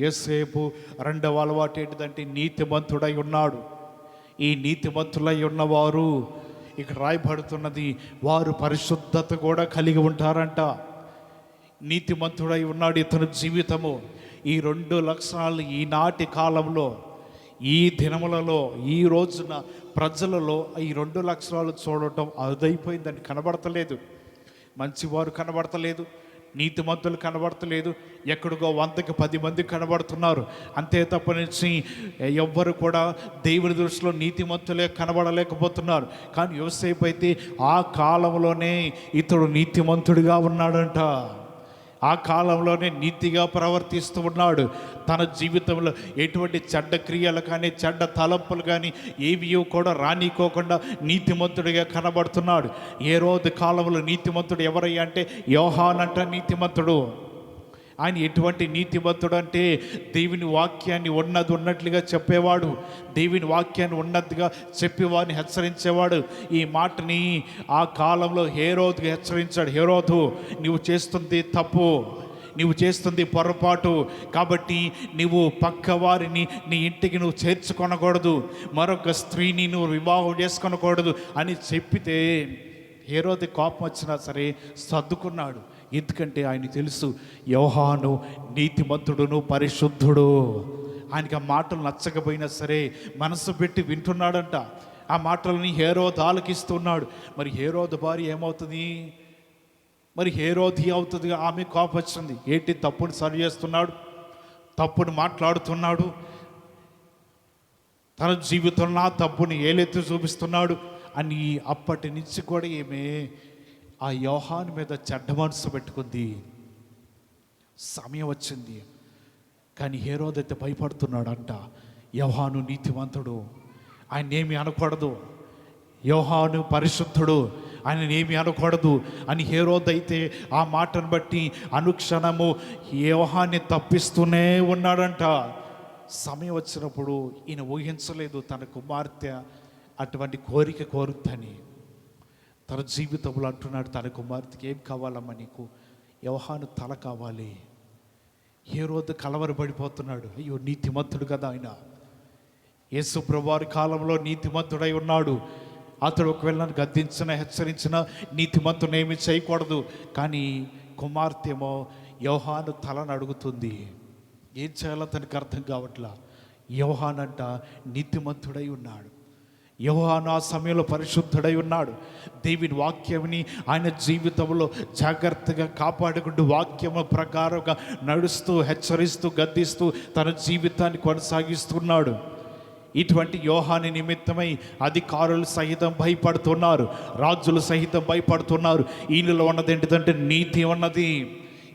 యోసేపు రెండవ అలవాటు ఏంటిదంటే నీతిమంతుడై ఉన్నాడు. ఈ నీతిమంతులై ఉన్నవారు ఇక్కడ రాయబడుతున్నది, వారు పరిశుద్ధత కూడా కలిగి ఉంటారంట. నీతిమంతుడై ఉన్నాడు ఇతని జీవితము. ఈ 2 లక్షణాలు ఈనాటి కాలంలో, ఈ దినములలో, ఈ రోజున ప్రజలలో ఈ 2 లక్షణాలు చూడటం అదైపోయిందని. కనబడతలేదు. మంచివారు కనబడతలేదు, నీతిమంతులు కనబడతలేదు. ఎక్కడికో 100కి 10 మంది కనబడుతున్నారు అంతే తప్ప నుంచి ఎవ్వరు కూడా దేవుని దృష్టిలో నీతిమంతులే కనబడలేకపోతున్నారు. కానీ యోసేపు అయితే ఆ కాలంలోనే ఇతడు నీతిమంతుడిగా ఉన్నాడంట. ఆ కాలంలోనే నీతిగా ప్రవర్తిస్తూ ఉన్నాడు. తన జీవితంలో ఎటువంటి చెడ్డ క్రియలు కానీ చెడ్డ తలంపులు కానీ ఏవి కూడా రానికోకుండా నీతిమంతుడిగా కనబడుతున్నాడు. ఏ రోజు కాలంలో నీతిమంతుడు ఎవరయ్యా అంటే యోహాను అంట నీతిమంతుడు. ఆయన ఎటువంటి నీతిమంతుడు అంటే దేవుని వాక్యాన్ని ఉన్నట్లుగా చెప్పేవాడు, దేవుని వాక్యాన్ని ఉన్నట్టుగా చెప్పేవాడిని హెచ్చరించేవాడు. ఈ మాటని ఆ కాలంలో హేరోదుగా హెచ్చరించాడు. హేరోదు, నువ్వు చేస్తుంది తప్పు, నువ్వు చేస్తుంది పొరపాటు, కాబట్టి నువ్వు పక్కవారిని నీ ఇంటికి నువ్వు చేర్చుకొనకూడదు, మరొక స్త్రీని నువ్వు వివాహం చేసుకొనకూడదు అని చెప్పితే హేరోదు కోపం వచ్చినా సరే సర్దుకున్నాడు. ఎందుకంటే ఆయన తెలుసు యోహాను నీతిమంతుడును పరిశుద్ధుడు. ఆయనకి ఆ మాటలు నచ్చకపోయినా సరే మనసు పెట్టి వింటున్నాడంట. ఆ మాటలని హేరోదు ఆలకిస్తున్నాడు. మరి హేరోదు భార్య ఏమవుతుంది? మరి హేరోది అవుతుంది. ఆమె కోపం వచ్చింది. ఏంటి తప్పుని సరి చేస్తున్నాడు, తప్పుని మాట్లాడుతున్నాడు, తన జీవితంలో ఆ తప్పుని ఏలెత్తి చూపిస్తున్నాడు అని అప్పటి నుంచి కూడా ఈమె ఆ యోహాను మీద చెడ్డ మనసు పెట్టుకుంది. సమయం వచ్చింది కానీ హేరోదు అయితే భయపడుతున్నాడు అంట. యోహాను నీతిమంతుడు, ఆయన ఏమి అనకూడదు, యోహాను పరిశుద్ధుడు, ఆయన ఏమి అనకూడదు అని హేరోదు అయితే ఆ మాటను బట్టి అనుక్షణము యోహాన్ని తప్పిస్తూనే ఉన్నాడంట. సమయం వచ్చినప్పుడు ఈయన ఊహించలేదు తన కుమార్తె అటువంటి కోరిక కోరుద్దని. తన జీవితంలో అంటున్నాడు, తన కుమార్తెకి ఏం కావాలమ్మా నీకు? యోహాను తల కావాలి. హేరోదు కలవరపడిపోతున్నాడు. అయ్యో నీతిమంతుడు కదా ఆయన. యేసు ప్రభువారి కాలంలో నీతిమంతుడై ఉన్నాడు. అతడు ఒకవేళ నన్ను గద్దించినా హెచ్చరించినా నీతిమంతుని ఏమి చేయకూడదు. కానీ కుమార్తె ఏమో యోహాను తలను అడుగుతుంది. ఏం చేయాలో తనకు అర్థం కావట్లా. యోహాను అంట నీతిమంతుడై ఉన్నాడు. యోహాను ఆ సమయంలో పరిశుద్ధుడై ఉన్నాడు. దేవుని వాక్యంని ఆయన జీవితంలో జాగ్రత్తగా కాపాడుకుంటూ వాక్యము ప్రకారంగా నడుస్తూ హెచ్చరిస్తూ గద్దిస్తూ తన జీవితాన్ని కొనసాగిస్తున్నాడు. ఇటువంటి యోహాను నిమిత్తమై అధికారులు సహితం భయపడుతున్నారు, రాజులు సహితం భయపడుతున్నారు. ఈయనలో ఉన్నది ఏంటిదంటే నీతి ఉన్నది.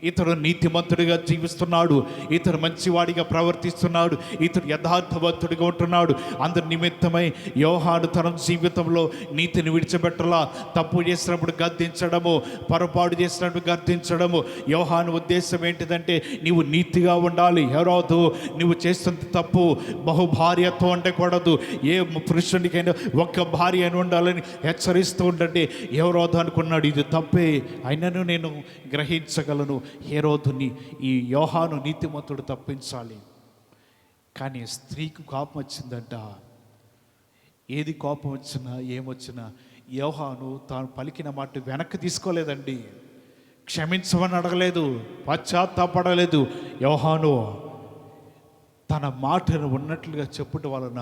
ఇతడు నీతిమంతుడిగా జీవిస్తున్నాడు, ఇతడు మంచివాడిగా ప్రవర్తిస్తున్నాడు, ఇతడు యథార్థవంతుడిగా ఉంటున్నాడు. అందరి నిమిత్తమై యోహాను తన జీవితంలో నీతిని విడిచిపెట్టలా. తప్పు చేసినప్పుడు గద్దించడము, పొరపాటు చేసినప్పుడు గద్దించడము. యోహాను ఉద్దేశం ఏంటిదంటే నీవు నీతిగా ఉండాలి. హెరోదు నువ్వు చేస్తున్న తప్పు, బహుభార్యతో ఉండకూడదు, ఏ పురుషునికైనా ఒక్క భార్య అని ఉండాలని హెచ్చరిస్తూ ఉండండి. హెరోదు అనుకున్నాడు ఇది తప్పే, అయినను నేను గ్రహించగలను. హెరోదుని ఈ యోహాను నీతిమంతుడు తప్పించాలి. కానీ స్త్రీకి కోపం వచ్చిందంట. ఏది కోపం వచ్చినా ఏమొచ్చినా యోహాను తాను పలికిన మాట వెనక్కి తీసుకోలేదండి. క్షమించమని అడగలేదు, పశ్చాత్తాపడలేదు. యోహాను తన మాటను ఉన్నట్లుగా చెప్పుట వలన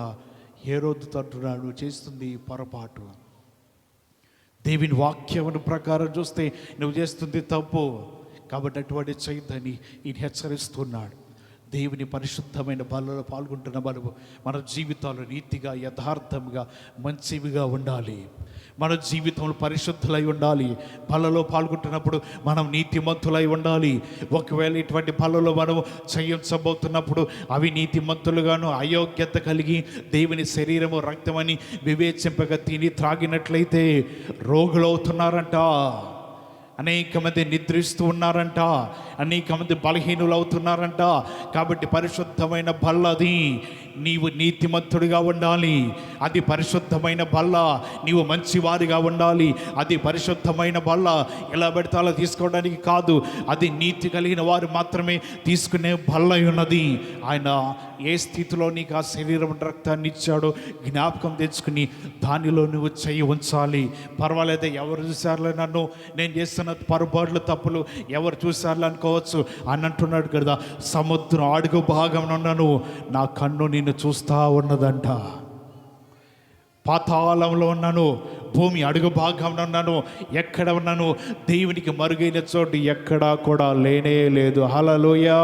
హేరోదు తంటున్నాడు చేస్తుంది పొరపాటు. దేవుని వాక్యమును ప్రకారం చూస్తే నువ్వు చేస్తుంది తప్పు, కాబట్టి అటువంటి చేయొద్దని ఈయన హెచ్చరిస్తున్నాడు. దేవుని పరిశుద్ధమైన బలలో పాల్గొంటున్న మనము మన జీవితాలు నీతిగా, యథార్థంగా, మంచివిగా ఉండాలి. మన జీవితంలో పరిశుద్ధులై ఉండాలి. బలలో పాల్గొంటున్నప్పుడు మనం నీతిమంతులై ఉండాలి. ఒకవేళ ఇటువంటి బలలో మనము చేయించబోతున్నప్పుడు అవి నీతిమంతులుగాను అయోగ్యత కలిగి దేవుని శరీరము రక్తమని వివేచింపగా తిని త్రాగినట్లయితే రోగులవుతున్నారంట. అనేక మంది నిద్రిస్తూ ఉన్నారంట, అనేక మంది బలహీనులు అవుతున్నారంట. కాబట్టి పరిశుద్ధమైన బల్లది, నీవు నీతిమంతుడిగా ఉండాలి. అది పరిశుద్ధమైన బల్ల, నీవు మంచివారిగా ఉండాలి. అది పరిశుద్ధమైన బల్ల ఎలా పెడితే అలా తీసుకోవడానికి కాదు, అది నీతి కలిగిన వారు మాత్రమే తీసుకునే బల్ల ఉన్నది. ఆయన ఏ స్థితిలో నీకు ఆ శరీరం రక్తాన్ని ఇచ్చాడో జ్ఞాపకం తెచ్చుకుని దానిలో నువ్వు చెయ్యి ఉంచాలి. పర్వాలేదు, ఎవరు చూసారులే నన్ను, నేను చేస్తున్న పొరపాట్లు తప్పులు ఎవరు చూసారులే అనుకోవచ్చు అని అంటున్నాడు కదా. సముద్రం అడుగు భాగం ఉన్నాను, నా కన్ను నిన్ను చూస్తూ ఉన్నదంట. పాతాళంలో ఉన్నాను, భూమి అడుగు భాగంలో ఉన్నాను, ఎక్కడ ఉన్నాను, దేవునికి మరుగైన చోటు ఎక్కడా కూడా లేనే లేదు. హల్లెలూయా.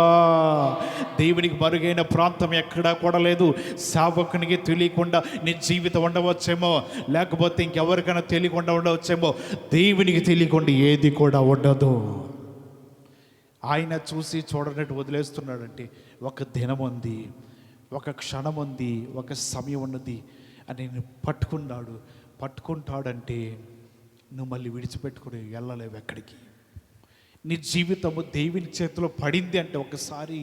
దేవునికి మరుగైన ప్రాంతం ఎక్కడా కూడా లేదు. సేవకునికి తెలియకుండా నీ జీవితం ఉండవచ్చేమో, లేకపోతే ఇంకెవరికైనా తెలియకుండా ఉండవచ్చేమో, దేవునికి తెలియకుండా ఏది కూడా ఉండదు. ఆయన చూసి చూడనట్టు వదిలేస్తున్నాడంటే ఒక దినం ఉంది, ఒక క్షణం ఉంది, ఒక సమయం ఉన్నది అని నేను పట్టుకుంటాడంటే నువ్వు మళ్ళీ విడిచిపెట్టుకుని వెళ్ళలేవు ఎక్కడికి. నీ జీవితము దేవుని చేతిలో పడింది అంటే ఒకసారి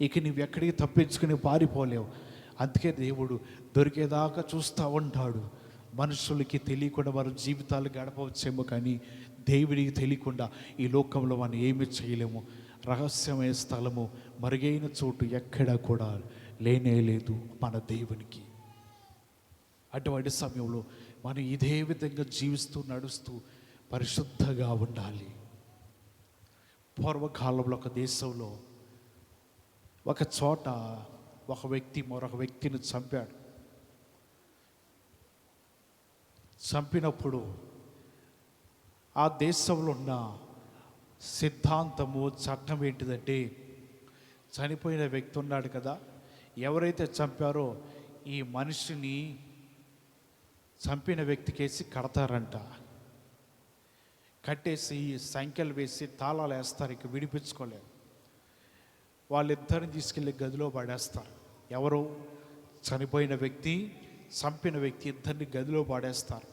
ఇక నువ్వు ఎక్కడికి తప్పించుకుని పారిపోలేవు. అందుకే దేవుడు దొరికేదాకా చూస్తూ ఉంటాడు. మనుషులకి తెలియకుండా వారి జీవితాలు గడపవచ్చేమో, కానీ దేవుడికి తెలియకుండా ఈ లోకంలో మనం ఏమీ చేయలేము. రహస్యమైన స్థలము, మరుగైన చోటు ఎక్కడా కూడా లేనే లేదు మన దేవునికి. అటువంటి సమయంలో మనం ఇదే విధంగా జీవిస్తూ నడుస్తూ పరిశుద్ధంగా ఉండాలి. పూర్వకాలంలో ఒక దేశంలో ఒక చోట ఒక వ్యక్తి మరొక వ్యక్తిని చంపాడు. చంపినప్పుడు ఆ దేశంలో ఉన్న సిద్ధాంతము, చట్టం ఏంటిదంటే, చనిపోయిన వ్యక్తి ఉన్నాడు కదా, ఎవరైతే చంపారో ఈ మనిషిని చంపిన వ్యక్తికేసి కడతారంట. కట్టేసి సంఖ్యలు వేసి తాళాలు వేస్తారు, ఇక విడిపించుకోలేరు. వాళ్ళిద్దరిని తీసుకెళ్ళి గదిలో పడేస్తారు. ఎవరు? చనిపోయిన వ్యక్తి, చంపిన వ్యక్తి, ఇద్దరిని గదిలో పడేస్తారు.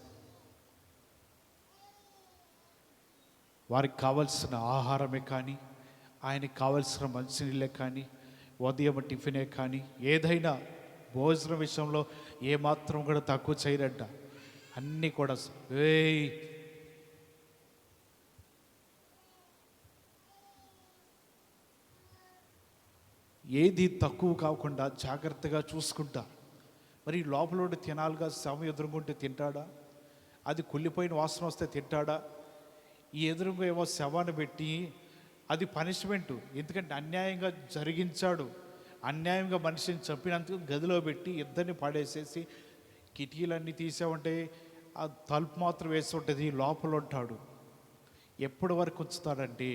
వారికి కావలసిన ఆహారమే కానీ, ఆయనకి కావలసిన మంచినీళ్ళే కానీ, ఉదయం టిఫినే కానీ, ఏదైనా భోజనం విషయంలో ఏమాత్రం కూడా తక్కువ చేయరంట. అన్నీ కూడా ఏది తక్కువ కాకుండా జాగ్రత్తగా చూసుకుంటా. మరి లోపల తినాలిగా, శవం ఎదురుకుంటే తింటాడా? అది కుళ్ళిపోయిన వాసన వస్తే తింటాడా? ఈ ఎదురుగా ఏమో శవాన్ని పెట్టి అది పనిష్మెంటు, ఎందుకంటే అన్యాయంగా జరిగించాడు. అన్యాయంగా మనిషిని చంపినందుకు గదిలో పెట్టి ఇద్దరిని పడేసేసి కిటికీలన్నీ తీసామంటే ఆ తలుపు మాత్రం వేసి ఉంటుంది, లోపల ఉంటాడు. ఎప్పటి వరకు ఉంచుతాడంటే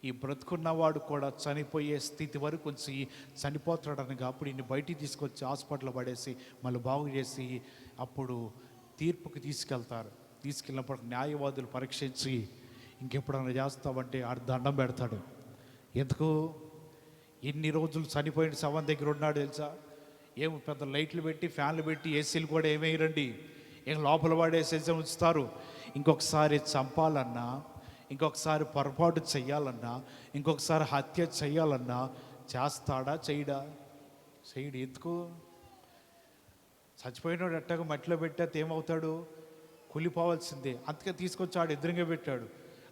ఈ బ్రతుకున్నవాడు కూడా చనిపోయే స్థితి వరకు ఉంచి చనిపోతాడనగా అప్పుడు ఈయన్ని బయటికి తీసుకొచ్చి హాస్పిటల్లో పడేసి మళ్ళీ బాగు చేసి అప్పుడు తీర్పుకి తీసుకెళ్తారు. తీసుకెళ్ళినప్పుడు న్యాయవాదులు పరీక్షించి ఇంకెప్పుడన్నా చేస్తామంటే ఆడు దండం పెడతాడు. ఎందుకు ఇన్ని రోజులు చనిపోయిన శవం దగ్గర ఉన్నాడు తెలుసా? ఏమో పెద్ద లైట్లు పెట్టి ఫ్యాన్లు పెట్టి ఏసీలు కూడా ఏమేయరండి, ఏం లోపల వాడేసేసి ఉంచుతారు. ఇంకొకసారి చంపాలన్నా, ఇంకొకసారి పొరపాటు చెయ్యాలన్నా, ఇంకొకసారి హత్య చెయ్యాలన్నా చేస్తాడా? చెయ్యడా? చెయ్యడు. ఎందుకు? చచ్చిపోయినాడు ఎట్టగా మట్టిలో పెట్టేస్తే ఏమవుతాడు? కూలిపోవాల్సిందే. అందుకే తీసుకొచ్చాడు, ఎదురుగా పెట్టాడు.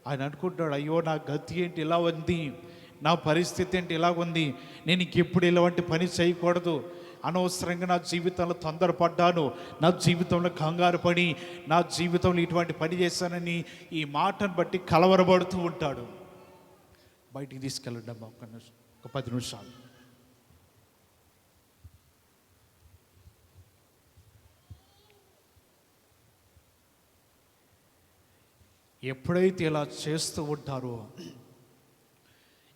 ఆయన అనుకుంటాడు, అయ్యో నా గతి ఏంటి ఇలా ఉంది, నా పరిస్థితి ఏంటి ఇలా ఉంది, నేను ఇంకెప్పుడు ఇలాంటి పని చేయకూడదు, అనవసరంగా నా జీవితంలో తొందరపడ్డాను, నా జీవితంలో కంగారు పడి నా జీవితంలో ఇటువంటి పని చేశానని ఈ మాటను బట్టి కలవరపడుతూ ఉంటాడు. బయటికి తీసుకెళ్ళండి అమ్మా ఒక 10 నిమిషాలు. ఎప్పుడైతే ఇలా చేస్తూ ఉంటారో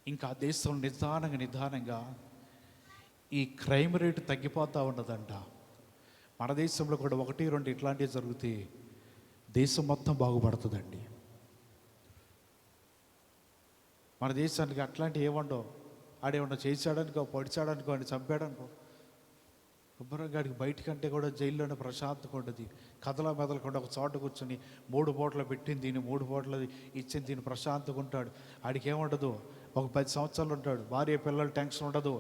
ఇంకా దేశం నిదానంగా ఈ క్రైమ్ రేటు తగ్గిపోతూ ఉన్నదంట. మన దేశంలో కూడా 1-2 ఇట్లాంటివి జరిగితే దేశం మొత్తం బాగుపడుతుందండి. మన దేశానికి అట్లాంటివి ఏముండవు. ఆడేమన్నా చేశాడనుకో, పొడిచాడనుకో, అని చంపాడనుకో, శుభ్రంగాడికి బయటకంటే కూడా జైల్లోనే ప్రశాంతంగా ఉంటుంది. కథలా మెదలకుండా ఒక చోట కూర్చొని 3 పూటలు పెట్టింది దీన్ని, 3 పూటలు ఇచ్చింది దీన్ని, ప్రశాంతంగా ఉంటాడు. ఆడికి ఏముండదు. ఒక 10 సంవత్సరాలు ఉంటాడు, భార్య పిల్లలు టెన్షన్ ఉండదు,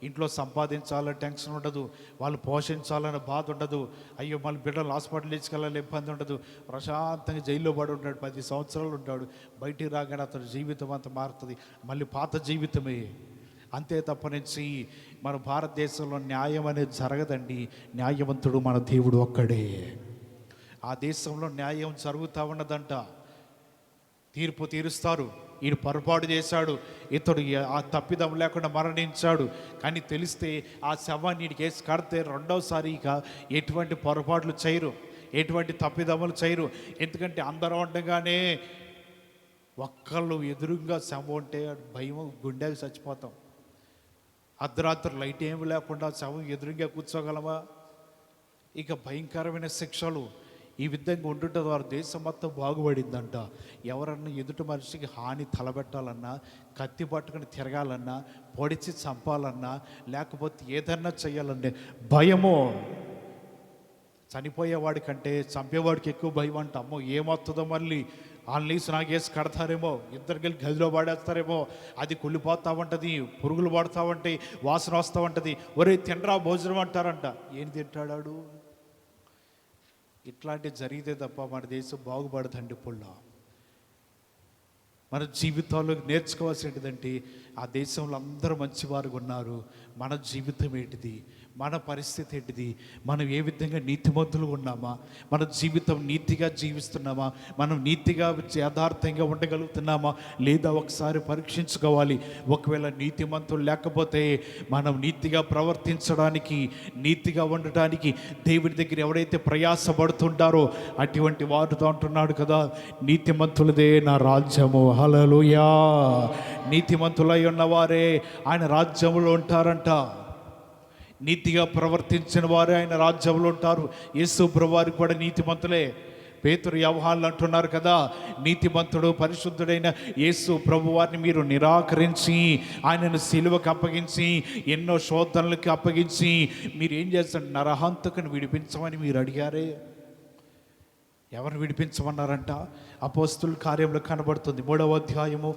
ఇంట్లో సంపాదించాలని టెన్షన్ ఉండదు, వాళ్ళు పోషించాలని బాధ ఉండదు, అయ్యో మళ్ళీ బిడ్డలు హాస్పిటల్ తీసుకెళ్ళాలని ఇబ్బంది ఉండదు. ప్రశాంతంగా జైల్లో పడి ఉంటాడు, 10 సంవత్సరాలు ఉంటాడు. బయటికి రాగానే అతని జీవితం అంతా మారుతుంది, మళ్ళీ పాత జీవితమే. అంతే తప్పనించి మన భారతదేశంలో న్యాయం అనేది జరగదండి. న్యాయవంతుడు మన దేవుడు ఒక్కడే. ఆ దేశంలో న్యాయం జరుగుతూ ఉన్నదంట. తీర్పు తీరుస్తారు. ఈయన పొరపాటు చేశాడు, ఇతడు ఆ తప్పిదం లేకుండా మరణించాడు, కానీ తెలిస్తే ఆ శవాన్ని ఈయనకి వేసి కడితే రెండోసారి ఇక ఎటువంటి పొరపాట్లు చేయరు, ఎటువంటి తప్పిదములు చేయరు. ఎందుకంటే అందరూ ఉండగానే ఒక్కళ్ళు ఎదురుగా శవం ఉంటే భయం, గుండెకి చచ్చిపోతాం. అర్ధరాత్రి లైట్ ఏమి లేకుండా శవం ఎదురుగా కూర్చోగలమా? ఇక భయంకరమైన శిక్షలు ఈ విధంగా ఉండుట ద్వారా దేశం మొత్తం బాగుపడిందంట. ఎవరన్నా ఎదుటి మనిషికి హాని తలబెట్టాలన్నా, కత్తి పట్టుకుని తిరగాలన్నా, పొడిచి చంపాలన్నా, లేకపోతే ఏదన్నా చేయాలంటే భయము. చనిపోయేవాడి కంటే చంపేవాడికి ఎక్కువ భయం అంట. అమ్మో ఏమవుతుందో, మళ్ళీ వాళ్ళీసి నాగేసి కడతారేమో, ఇద్దరు కలిసి గదిలో పడేస్తారేమో, అది కుళ్ళిపోతూ ఉంటుంది, పురుగులు పడుతూ ఉంటాయి, వాసన వస్తూ ఉంటుంది, ఒరే తినరా భోజనం అంటారంట. ఏం తింటాడాడు? ఇట్లాంటివి జరిగితే తప్ప మన దేశం బాగుపడదండి. ఇప్పుడు మన జీవితాల్లో నేర్చుకోవాల్సింటిదంటే ఆ దేశంలో అందరూ మంచివారు ఉన్నారు, మన జీవితం ఏంటిది, మన పరిస్థితి ఏంటిది, మనం ఏ విధంగా నీతిమంతులు ఉన్నామా, మన జీవితం నీతిగా జీవిస్తున్నామా, మనం నీతిగా యథార్థంగా ఉండగలుగుతున్నామా లేదా ఒకసారి పరీక్షించుకోవాలి. ఒకవేళ నీతిమంతులు లేకపోతే మనం నీతిగా ప్రవర్తించడానికి, నీతిగా ఉండటానికి దేవుడి దగ్గర ఎవరైతే ప్రయాసపడుతుంటారో అటువంటి వారితో అంటున్నాడు కదా, నీతిమంతులదే నా రాజ్యము. హల్లెలూయా. నీతిమంతులై ఉన్నవారే ఆయన రాజ్యంలో ఉంటారంట. నీతిగా ప్రవర్తించిన వారే ఆయన రాజ్యంలో ఉంటారు. యేసు ప్రభువారు కూడా నీతిమంతులే. పేతురు యోహాను అంటున్నారు కదా, నీతిమంతుడు పరిశుద్ధుడైన యేసు ప్రభువారిని మీరు నిరాకరించి ఆయనను సిలువకు అప్పగించి ఎన్నో శోధనలకు అప్పగించి మీరు ఏం చేస్తారు? నరహంతకుని విడిపించమని మీరు అడిగారే. ఎవరిని విడిపించమన్నారంట? అపోస్తుల కార్యంలో కనబడుతుంది 3వ అధ్యాయము,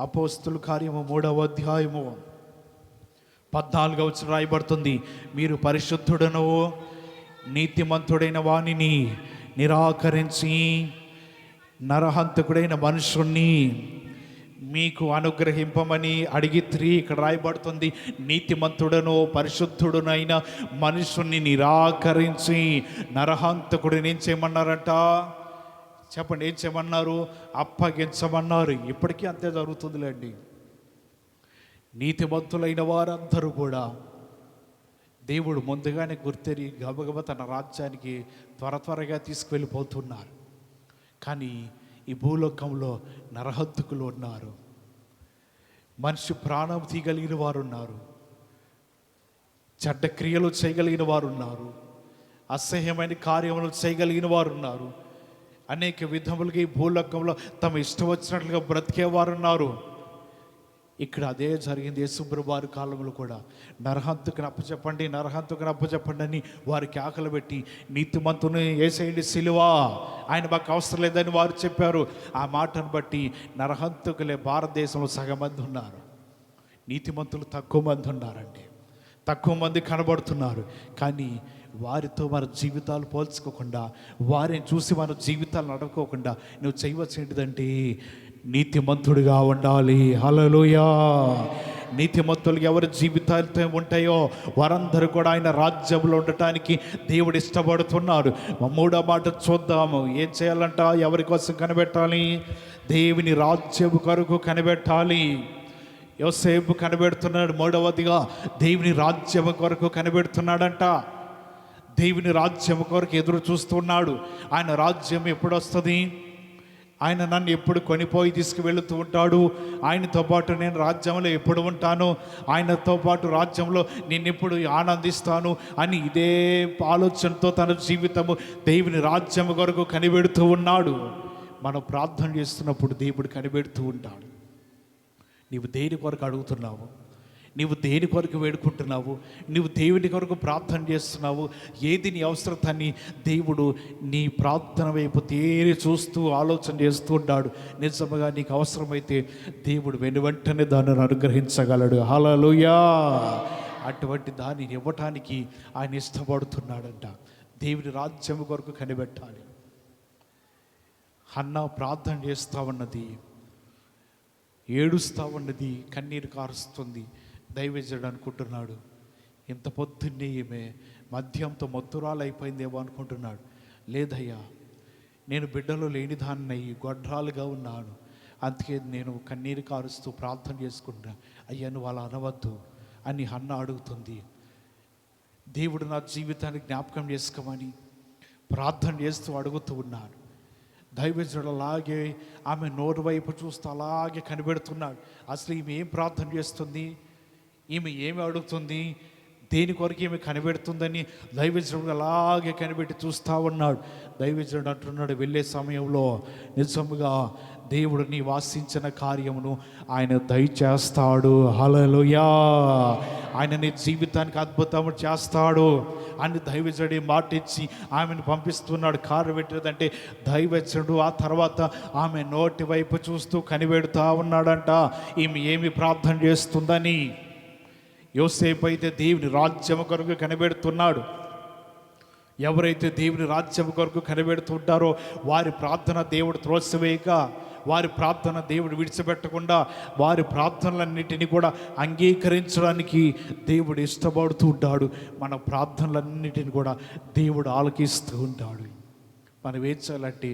అపోస్తుల కార్యము 3వ అధ్యాయము 14వ వచనం రాయబడుతుంది, మీరు పరిశుద్ధుడను నీతిమంతుడైన వానిని నిరాకరించి నరహంతకుడైన మనుషుణ్ణి మీకు అనుగ్రహింపమని అడిగిత్రి. ఇక్కడ రాయబడుతుంది, నీతిమంతుడను పరిశుద్ధుడునైన మనుషుణ్ణి నిరాకరించి నరహంతకుడిని ఏం చేయమన్నారంట? చెప్పండి, ఏం చేయమన్నారు? అప్పగించమన్నారు. ఇప్పటికీ అంతే జరుగుతుందిలేండి. నీతిమంతులైన వారందరూ కూడా దేవుడు ముందుగానే గుర్తెరి గబగబ తన రాజ్యానికి త్వరగా తీసుకువెళ్ళిపోతున్నారు. కానీ ఈ భూలోకంలో నరహంతకులు ఉన్నారు, మనిషి ప్రాణం తీయగలిగిన వారు ఉన్నారు, చెడ్డ క్రియలు చేయగలిగిన వారు ఉన్నారు, అసహ్యమైన కార్యములు చేయగలిగిన వారు ఉన్నారు, అనేక విధములుగా ఈ భూలోకంలో తమ ఇష్టం వచ్చినట్లుగా బ్రతికేవారు ఉన్నారు. ఇక్కడ అదే జరిగింది యేసుప్రభు వారి కాలంలో కూడా. నరహంతుకుని అప్పచెప్పండి, నరహంతుకుని అప్పచెప్పండి అని వారికి ఆకలి పెట్టి, నీతిమంతుని యేసేయండి సిలువా, ఆయన మాకు అవసరం లేదని వారు చెప్పారు. ఆ మాటను బట్టి నరహంతుకులే భారతదేశంలో సగం మంది ఉన్నారు, నీతిమంతులు తక్కువ మంది ఉన్నారండి, తక్కువ మంది కనబడుతున్నారు. కానీ వారితో మన జీవితాలు పోల్చుకోకుండా, వారిని చూసి మన జీవితాలు నడుపుకోకుండా నువ్వు చేయవచ్చు ఏంటిదంటే నీతిమంతుడిగా ఉండాలి. హల్లెలూయా. నీతిమంతులు ఎవరి జీవితాలతో ఉంటాయో వారందరూ కూడా ఆయన రాజ్యంలో ఉండటానికి దేవుడు ఇష్టపడుతున్నాడు. మూడో మాట చూద్దాము. ఏం చేయాలంట? ఎవరి కోసం కనిపెట్టాలి? దేవుని రాజ్యం కొరకు కనిపెట్టాలి. యోసేపు కనిపెడుతున్నాడు. మూడవదిగా దేవుని రాజ్యం కొరకు కనిపెడుతున్నాడంట. దేవుని రాజ్యం కొరకు ఎదురు చూస్తున్నాడు. ఆయన రాజ్యం ఎప్పుడు వస్తుంది? ఆయన నన్ను ఎప్పుడు కొనిపోయి తీసుకువెళుతూ ఉంటాడు, ఆయనతో పాటు నేను రాజ్యంలో ఎప్పుడు ఉంటాను, ఆయనతో పాటు రాజ్యంలో నేను ఎప్పుడు ఆనందిస్తాను అని ఇదే ఆలోచనతో తన జీవితము దేవుని రాజ్యం కొరకు కనిపెడుతూ ఉన్నాడు. మనం ప్రార్థన చేస్తున్నప్పుడు దేవుడు కనిపెడుతూ ఉంటాడు. నీవు దేని కొరకు అడుగుతున్నావు? నీవు దేని కొరకు వేడుకుంటున్నావు? నువ్వు దేవుని కొరకు ప్రార్థన చేస్తున్నావు. ఏది నీ అవసరతని దేవుడు నీ ప్రార్థన వైపు తేరి చూస్తూ ఆలోచన చేస్తూ ఉంటాడు. నిజంగా నీకు అవసరమైతే దేవుడు వెనువెంటనే దానిని అనుగ్రహించగలడు. హల్లెలూయా. అటువంటి దాన్ని ఇవ్వటానికి ఆయన ఇష్టపడుతున్నాడంట. దేవుని రాజ్యం కొరకు కనిపెట్టాలి. హన్నా ప్రార్థన చేస్తూ ఉన్నది, ఏడుస్తూ ఉన్నది, కన్నీరు కారుస్తుంది. దైవజనుడు అనుకుంటున్నాడు, ఇంత పొద్దున్నే ఈమె మద్యంతో మత్తురాలు అయిపోయిందేమో అనుకుంటున్నాడు. లేదయ్యా, నేను బిడ్డలో లేని దాన్నయ్యి గొడ్రాలుగా ఉన్నాను, అందుకే నేను కన్నీరు కారుస్తూ ప్రార్థన చేసుకుంటున్నా. అయ్యా నువ్వు అలా అనవద్దు అని హన్న అడుగుతుంది. దేవుడు నా జీవితాన్ని జ్ఞాపకం చేసుకోమని ప్రార్థన చేస్తూ అడుగుతూ ఉన్నాడు. దైవజనుడు అలాగే ఆమె నోరు వైపు చూస్తూ అలాగే కనిపెడుతున్నాడు. అసలు ఈమె ఏం ప్రార్థన చేస్తుంది, ఈమె ఏమి అడుగుతుంది, దేని కొరకు ఈమె కనిపెడుతుందని దైవజనుడు అలాగే కనిపెట్టి చూస్తూ ఉన్నాడు. దైవజనుడు అంటున్నాడు, వెళ్ళే సమయంలో నిజముగా దేవుడు నీ వాసించిన కార్యమును ఆయన దయచేస్తాడు. హల్లెలూయా. ఆయన నీ జీవితానికి అద్భుతం చేస్తాడు అని దైవజనుడు మాట ఇచ్చి ఆమెను పంపిస్తున్నాడు. కారు పెట్టేదంటే దైవజనుడు ఆ తర్వాత ఆమె నోటి వైపు చూస్తూ కనిపెడుతూ ఉన్నాడంట, ఈమె ఏమి ప్రార్థన చేస్తుందని. యోసేపు అయితే దేవుని రాజ్యం కొరకు కనిపెడుతున్నాడు. ఎవరైతే దేవుని రాజ్యం కొరకు కనిపెడుతుంటారో వారి ప్రార్థన దేవుడు త్రోసివేయక, వారి ప్రార్థన దేవుడు విడిచిపెట్టకుండా, వారి ప్రార్థనలన్నిటినీ కూడా అంగీకరించడానికి దేవుడు ఇష్టపడుతూ ఉంటాడు. మన ప్రార్థనలన్నిటిని కూడా దేవుడు ఆలకిస్తూ ఉంటాడు. మనం ఏం చేయాలంటే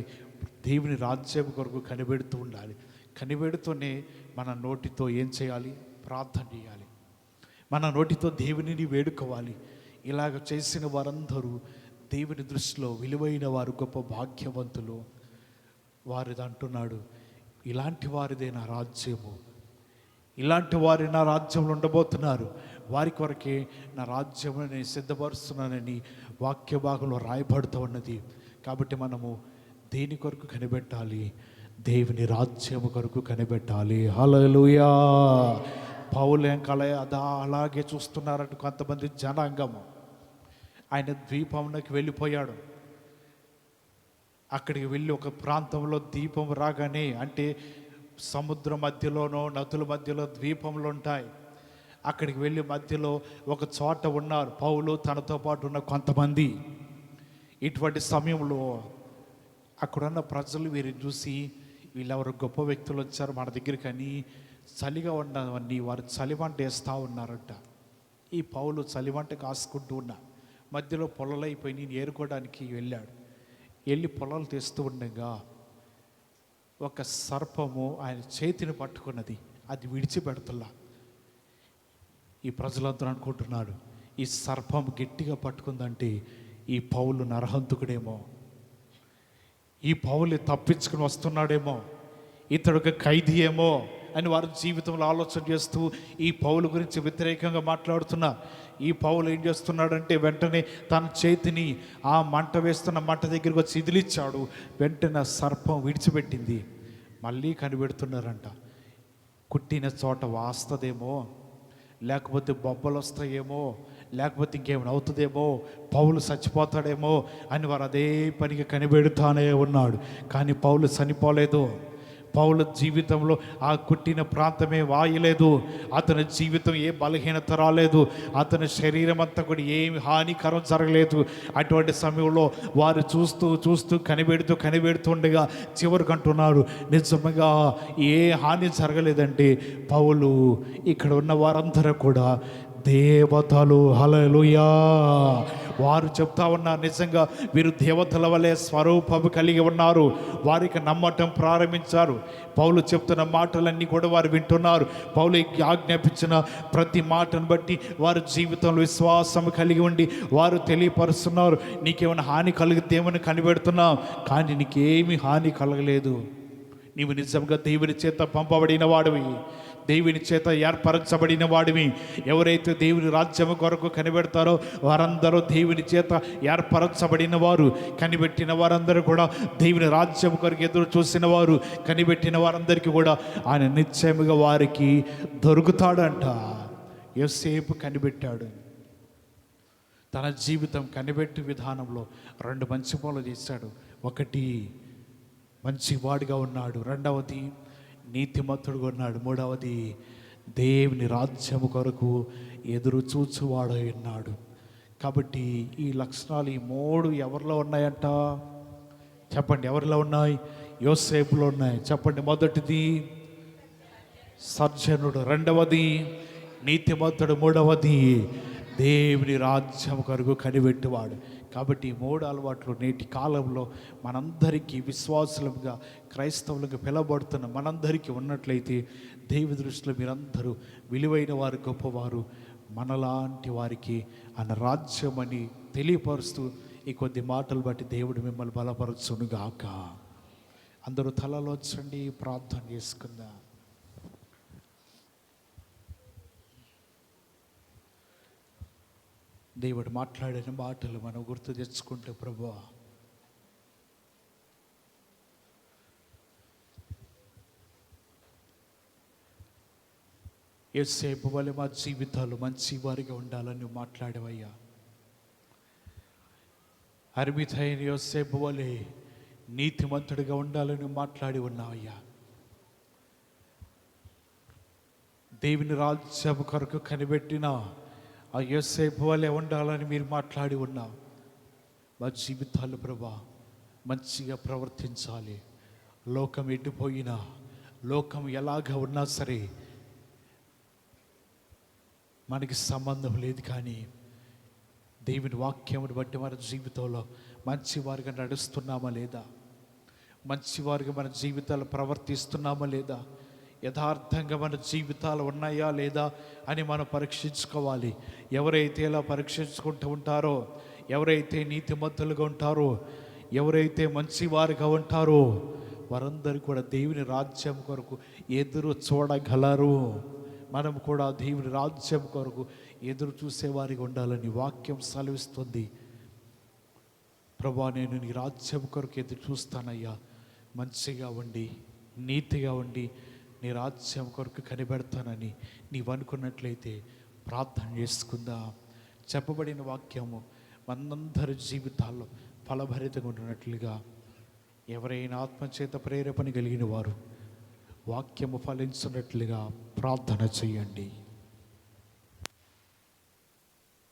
దేవుని రాజ్యం కొరకు కనిపెడుతూ ఉండాలి. కనిపెడుతూనే మన నోటితో ఏం చేయాలి? ప్రార్థన చేయాలి. మన నోటితో దేవునిని వేడుకోవాలి. ఇలాగ చేసిన వారందరూ దేవుని దృష్టిలో విలువైన వారు, గొప్ప భాగ్యవంతులు. వారిది అంటున్నాడు, ఇలాంటి వారిదే నా రాజ్యము, ఇలాంటి వారి నా రాజ్యంలో ఉండబోతున్నారు, వారి కొరకే నా రాజ్యము నేను సిద్ధపరుస్తున్నానని వాక్య భాగంలో రాయబడుతూ ఉన్నది. కాబట్టి మనము దేని కొరకు కనిపెట్టాలి? దేవుని రాజ్యము కొరకు కనిపెట్టాలి. హల్లెలూయా. పౌలు ఎంకాల అలాగే చూస్తున్నారంట కొంతమంది జనాంగము. ఆయన ద్వీపంలోకి వెళ్ళిపోయాడు. అక్కడికి వెళ్ళి ఒక ప్రాంతంలో దీపం రాగానే, అంటే సముద్రం మధ్యలోనో నదుల మధ్యలో ద్వీపంలో ఉంటాయి. అక్కడికి వెళ్ళి మధ్యలో ఒక చోట ఉన్నారు పౌలు తనతో పాటు ఉన్న కొంతమంది. ఇటువంటి సమయంలో అక్కడున్న ప్రజలు వీరిని చూసి, వీళ్ళెవరు గొప్ప వ్యక్తులు వచ్చారు మన దగ్గరికి అని చలిగా ఉండవన్నీ వారు చలివంట వేస్తూ ఉన్నారంట. ఈ పౌలు చలివంట కాసుకుంటూ ఉన్నా మధ్యలో పొలలైపోయి నేను ఏరుకోవడానికి వెళ్ళాడు. వెళ్ళి పొలాలు తెస్తూ ఉండగా ఒక సర్పము ఆయన చేతిని పట్టుకున్నది, అది విడిచిపెడుతున్నా. ఈ ప్రజలందరూ అనుకుంటున్నాడు, ఈ సర్పం గట్టిగా పట్టుకుందంటే ఈ పౌలు నరహంతుకుడేమో, ఈ పౌలు తప్పించుకుని వస్తున్నాడేమో, ఇతడు ఒక ఖైదీ ఏమో అని వారి జీవితంలో ఆలోచన చేస్తూ ఈ పౌలు గురించి వ్యతిరేకంగా మాట్లాడుతున్నా. ఈ పౌలు ఏం చేస్తున్నాడంటే వెంటనే తన చేతిని ఆ మంట వేస్తున్న మంట దగ్గరికి వచ్చి ఇదిలిచ్చాడు. వెంటనే సర్పం విడిచిపెట్టింది. మళ్ళీ కనిపెడుతున్నారంట, కుట్టిన చోట వాస్తదేమో, లేకపోతే బొబ్బలు వస్తాయేమో, లేకపోతే ఇంకేమైనా అవుతుందేమో, పౌలు చచ్చిపోతాడేమో అని వారు అదే పనిగా కనిపెడుతానే ఉన్నాడు. కానీ పౌలు చనిపోలేదు. పౌలు జీవితంలో ఆ కుట్టిన ప్రాంతమే వాయలేదు. అతని జీవితం ఏ బలహీనత రాలేదు. అతని శరీరం అంతా కూడా ఏమి హానికరం జరగలేదు. అటువంటి సమయంలో వారు చూస్తూ కనిపెడుతుండగా చివరికి అంటున్నారు, నిజంగా ఏ హాని జరగలేదంటే పౌలు ఇక్కడ ఉన్న వారందరూ కూడా దేవతలు. హల్లెలూయా. వారు చెప్తా ఉన్నారు, నిజంగా వీరు దేవతల వలె స్వరూపము కలిగి ఉన్నారు. వారికి నమ్మటం ప్రారంభించారు. పౌలు చెప్తున్న మాటలన్నీ కూడా వారు వింటున్నారు. పౌలు ఆజ్ఞాపించిన ప్రతి మాటను బట్టి వారి జీవితంలో విశ్వాసం కలిగి ఉండి వారు తెలియపరుస్తున్నారు, నీకేమైనా హాని కలిగితేమని కనిపెడుతున్నావు, కానీ నీకేమీ హాని కలగలేదు. నీవు నిజంగా దేవుని చేత పంపబడిన వాడివి, దేవుని చేత ఏర్పరచబడిన వాడివి. ఎవరైతే దేవుని రాజ్యము కొరకు కనిపెడతారో వారందరూ దేవుని చేత ఏర్పరచబడిన వారు. కనిపెట్టిన వారందరూ కూడా దేవుని రాజ్యం కొరకు ఎదురు చూసిన వారు. కనిపెట్టిన వారందరికీ కూడా ఆయన నిశ్చయముగా వారికి దొరుకుతాడంట. యోసేపు కనిపెట్టాడు. తన జీవితం కనిపెట్టి విధానంలో 2 మంచి పనులు చేశాడు. ఒకటి, మంచివాడిగా ఉన్నాడు. రెండవది, నీతిమంతుడుగా ఉన్నాడు. మూడవది, దేవుని రాజ్యము కొరకు ఎదురు చూచువాడై ఉన్నాడు. కాబట్టి ఈ లక్షణాలు, ఈ 3 ఎవరిలో ఉన్నాయంట? చెప్పండి, ఎవరిలో ఉన్నాయి? యోసేపులో ఉన్నాయి. చెప్పండి. మొదటిది సజ్జనుడు, రెండవది నీతిమంతుడు, మూడవది దేవుని రాజ్యం కొరకు కనిపెట్టువాడు. కాబట్టి ఈ 3 అలవాట్లు నేటి కాలంలో మనందరికీ, విశ్వాసులుగా క్రైస్తవులుగా పిలవబడుతున్న మనందరికీ ఉన్నట్లయితే దేవుని దృష్టిలో మీరందరూ విలువైన వారు, గొప్పవారు, మనలాంటి వారికి ఆయన రాజ్యం అని తెలియపరుస్తూ ఈ కొద్ది మాటలు బట్టి దేవుడు మిమ్మల్ని బలపరచునుగాక. అందరూ తలలో వచ్చండి, ప్రార్థన చేసుకుందాం. దేవుడు మాట్లాడిన మాటలు మనం గుర్తు తెచ్చుకుంటే, ప్రభువా యేసేపు వలె మా జీవితాలు మంచి వారిగా ఉండాలని మాట్లాడవయ్యా. అరిమితైన యోసేపు వలె నీతిమంతుడిగా ఉండాలని మాట్లాడి ఉన్నావయ్యా. దేవుని రాజ్యం కొరకు కనిపెట్టిన ఆ యోసేపు వలె ఉండాలని మీరు మాట్లాడి ఉన్నావు. మా జీవితాలు ప్రభా మంచిగా ప్రవర్తించాలి. లోకం ఎడ్డిపోయినా, లోకం ఎలాగ ఉన్నా సరే మనకి సంబంధం లేదు. కానీ దేవుని వాక్యమును బట్టి మన జీవితంలో మంచివారిగా నడుస్తున్నామా లేదా? మంచివారిగా మన జీవితాలు ప్రవర్తిస్తున్నామా లేదా? యథార్థంగా మన జీవితాలు ఉన్నాయా లేదా అని మనం పరీక్షించుకోవాలి. ఎవరైతే ఇలా పరీక్షించుకుంటూ ఉంటారో, ఎవరైతే నీతిమంతులుగా ఉంటారో, ఎవరైతే మంచివారుగా ఉంటారో వారందరూ కూడా దేవుని రాజ్యం కొరకు ఎదురు చూడగలరు. మనం కూడా దేవుని రాజ్యం కొరకు ఎదురు చూసేవారిగా ఉండాలని వాక్యం సెలవిస్తుంది. ప్రభా, నేను నీ రాజ్యం కొరకు ఎదురు చూస్తానయ్యా. మంచిగా ఉండి, నీతిగా ఉండి నీ రాజ్యం కొరకు కనిపెడతానని నీవు అనుకున్నట్లయితే ప్రార్థన చేసుకుందాం. చెప్పబడిన వాక్యము మనందరి జీవితాల్లో ఫలభరితంగా ఉన్నట్లుగా ఎవరైనా ఆత్మచేత ప్రేరేపణ కలిగిన వారు వాక్యము ఫలించినట్లుగా ప్రార్థన చేయండి.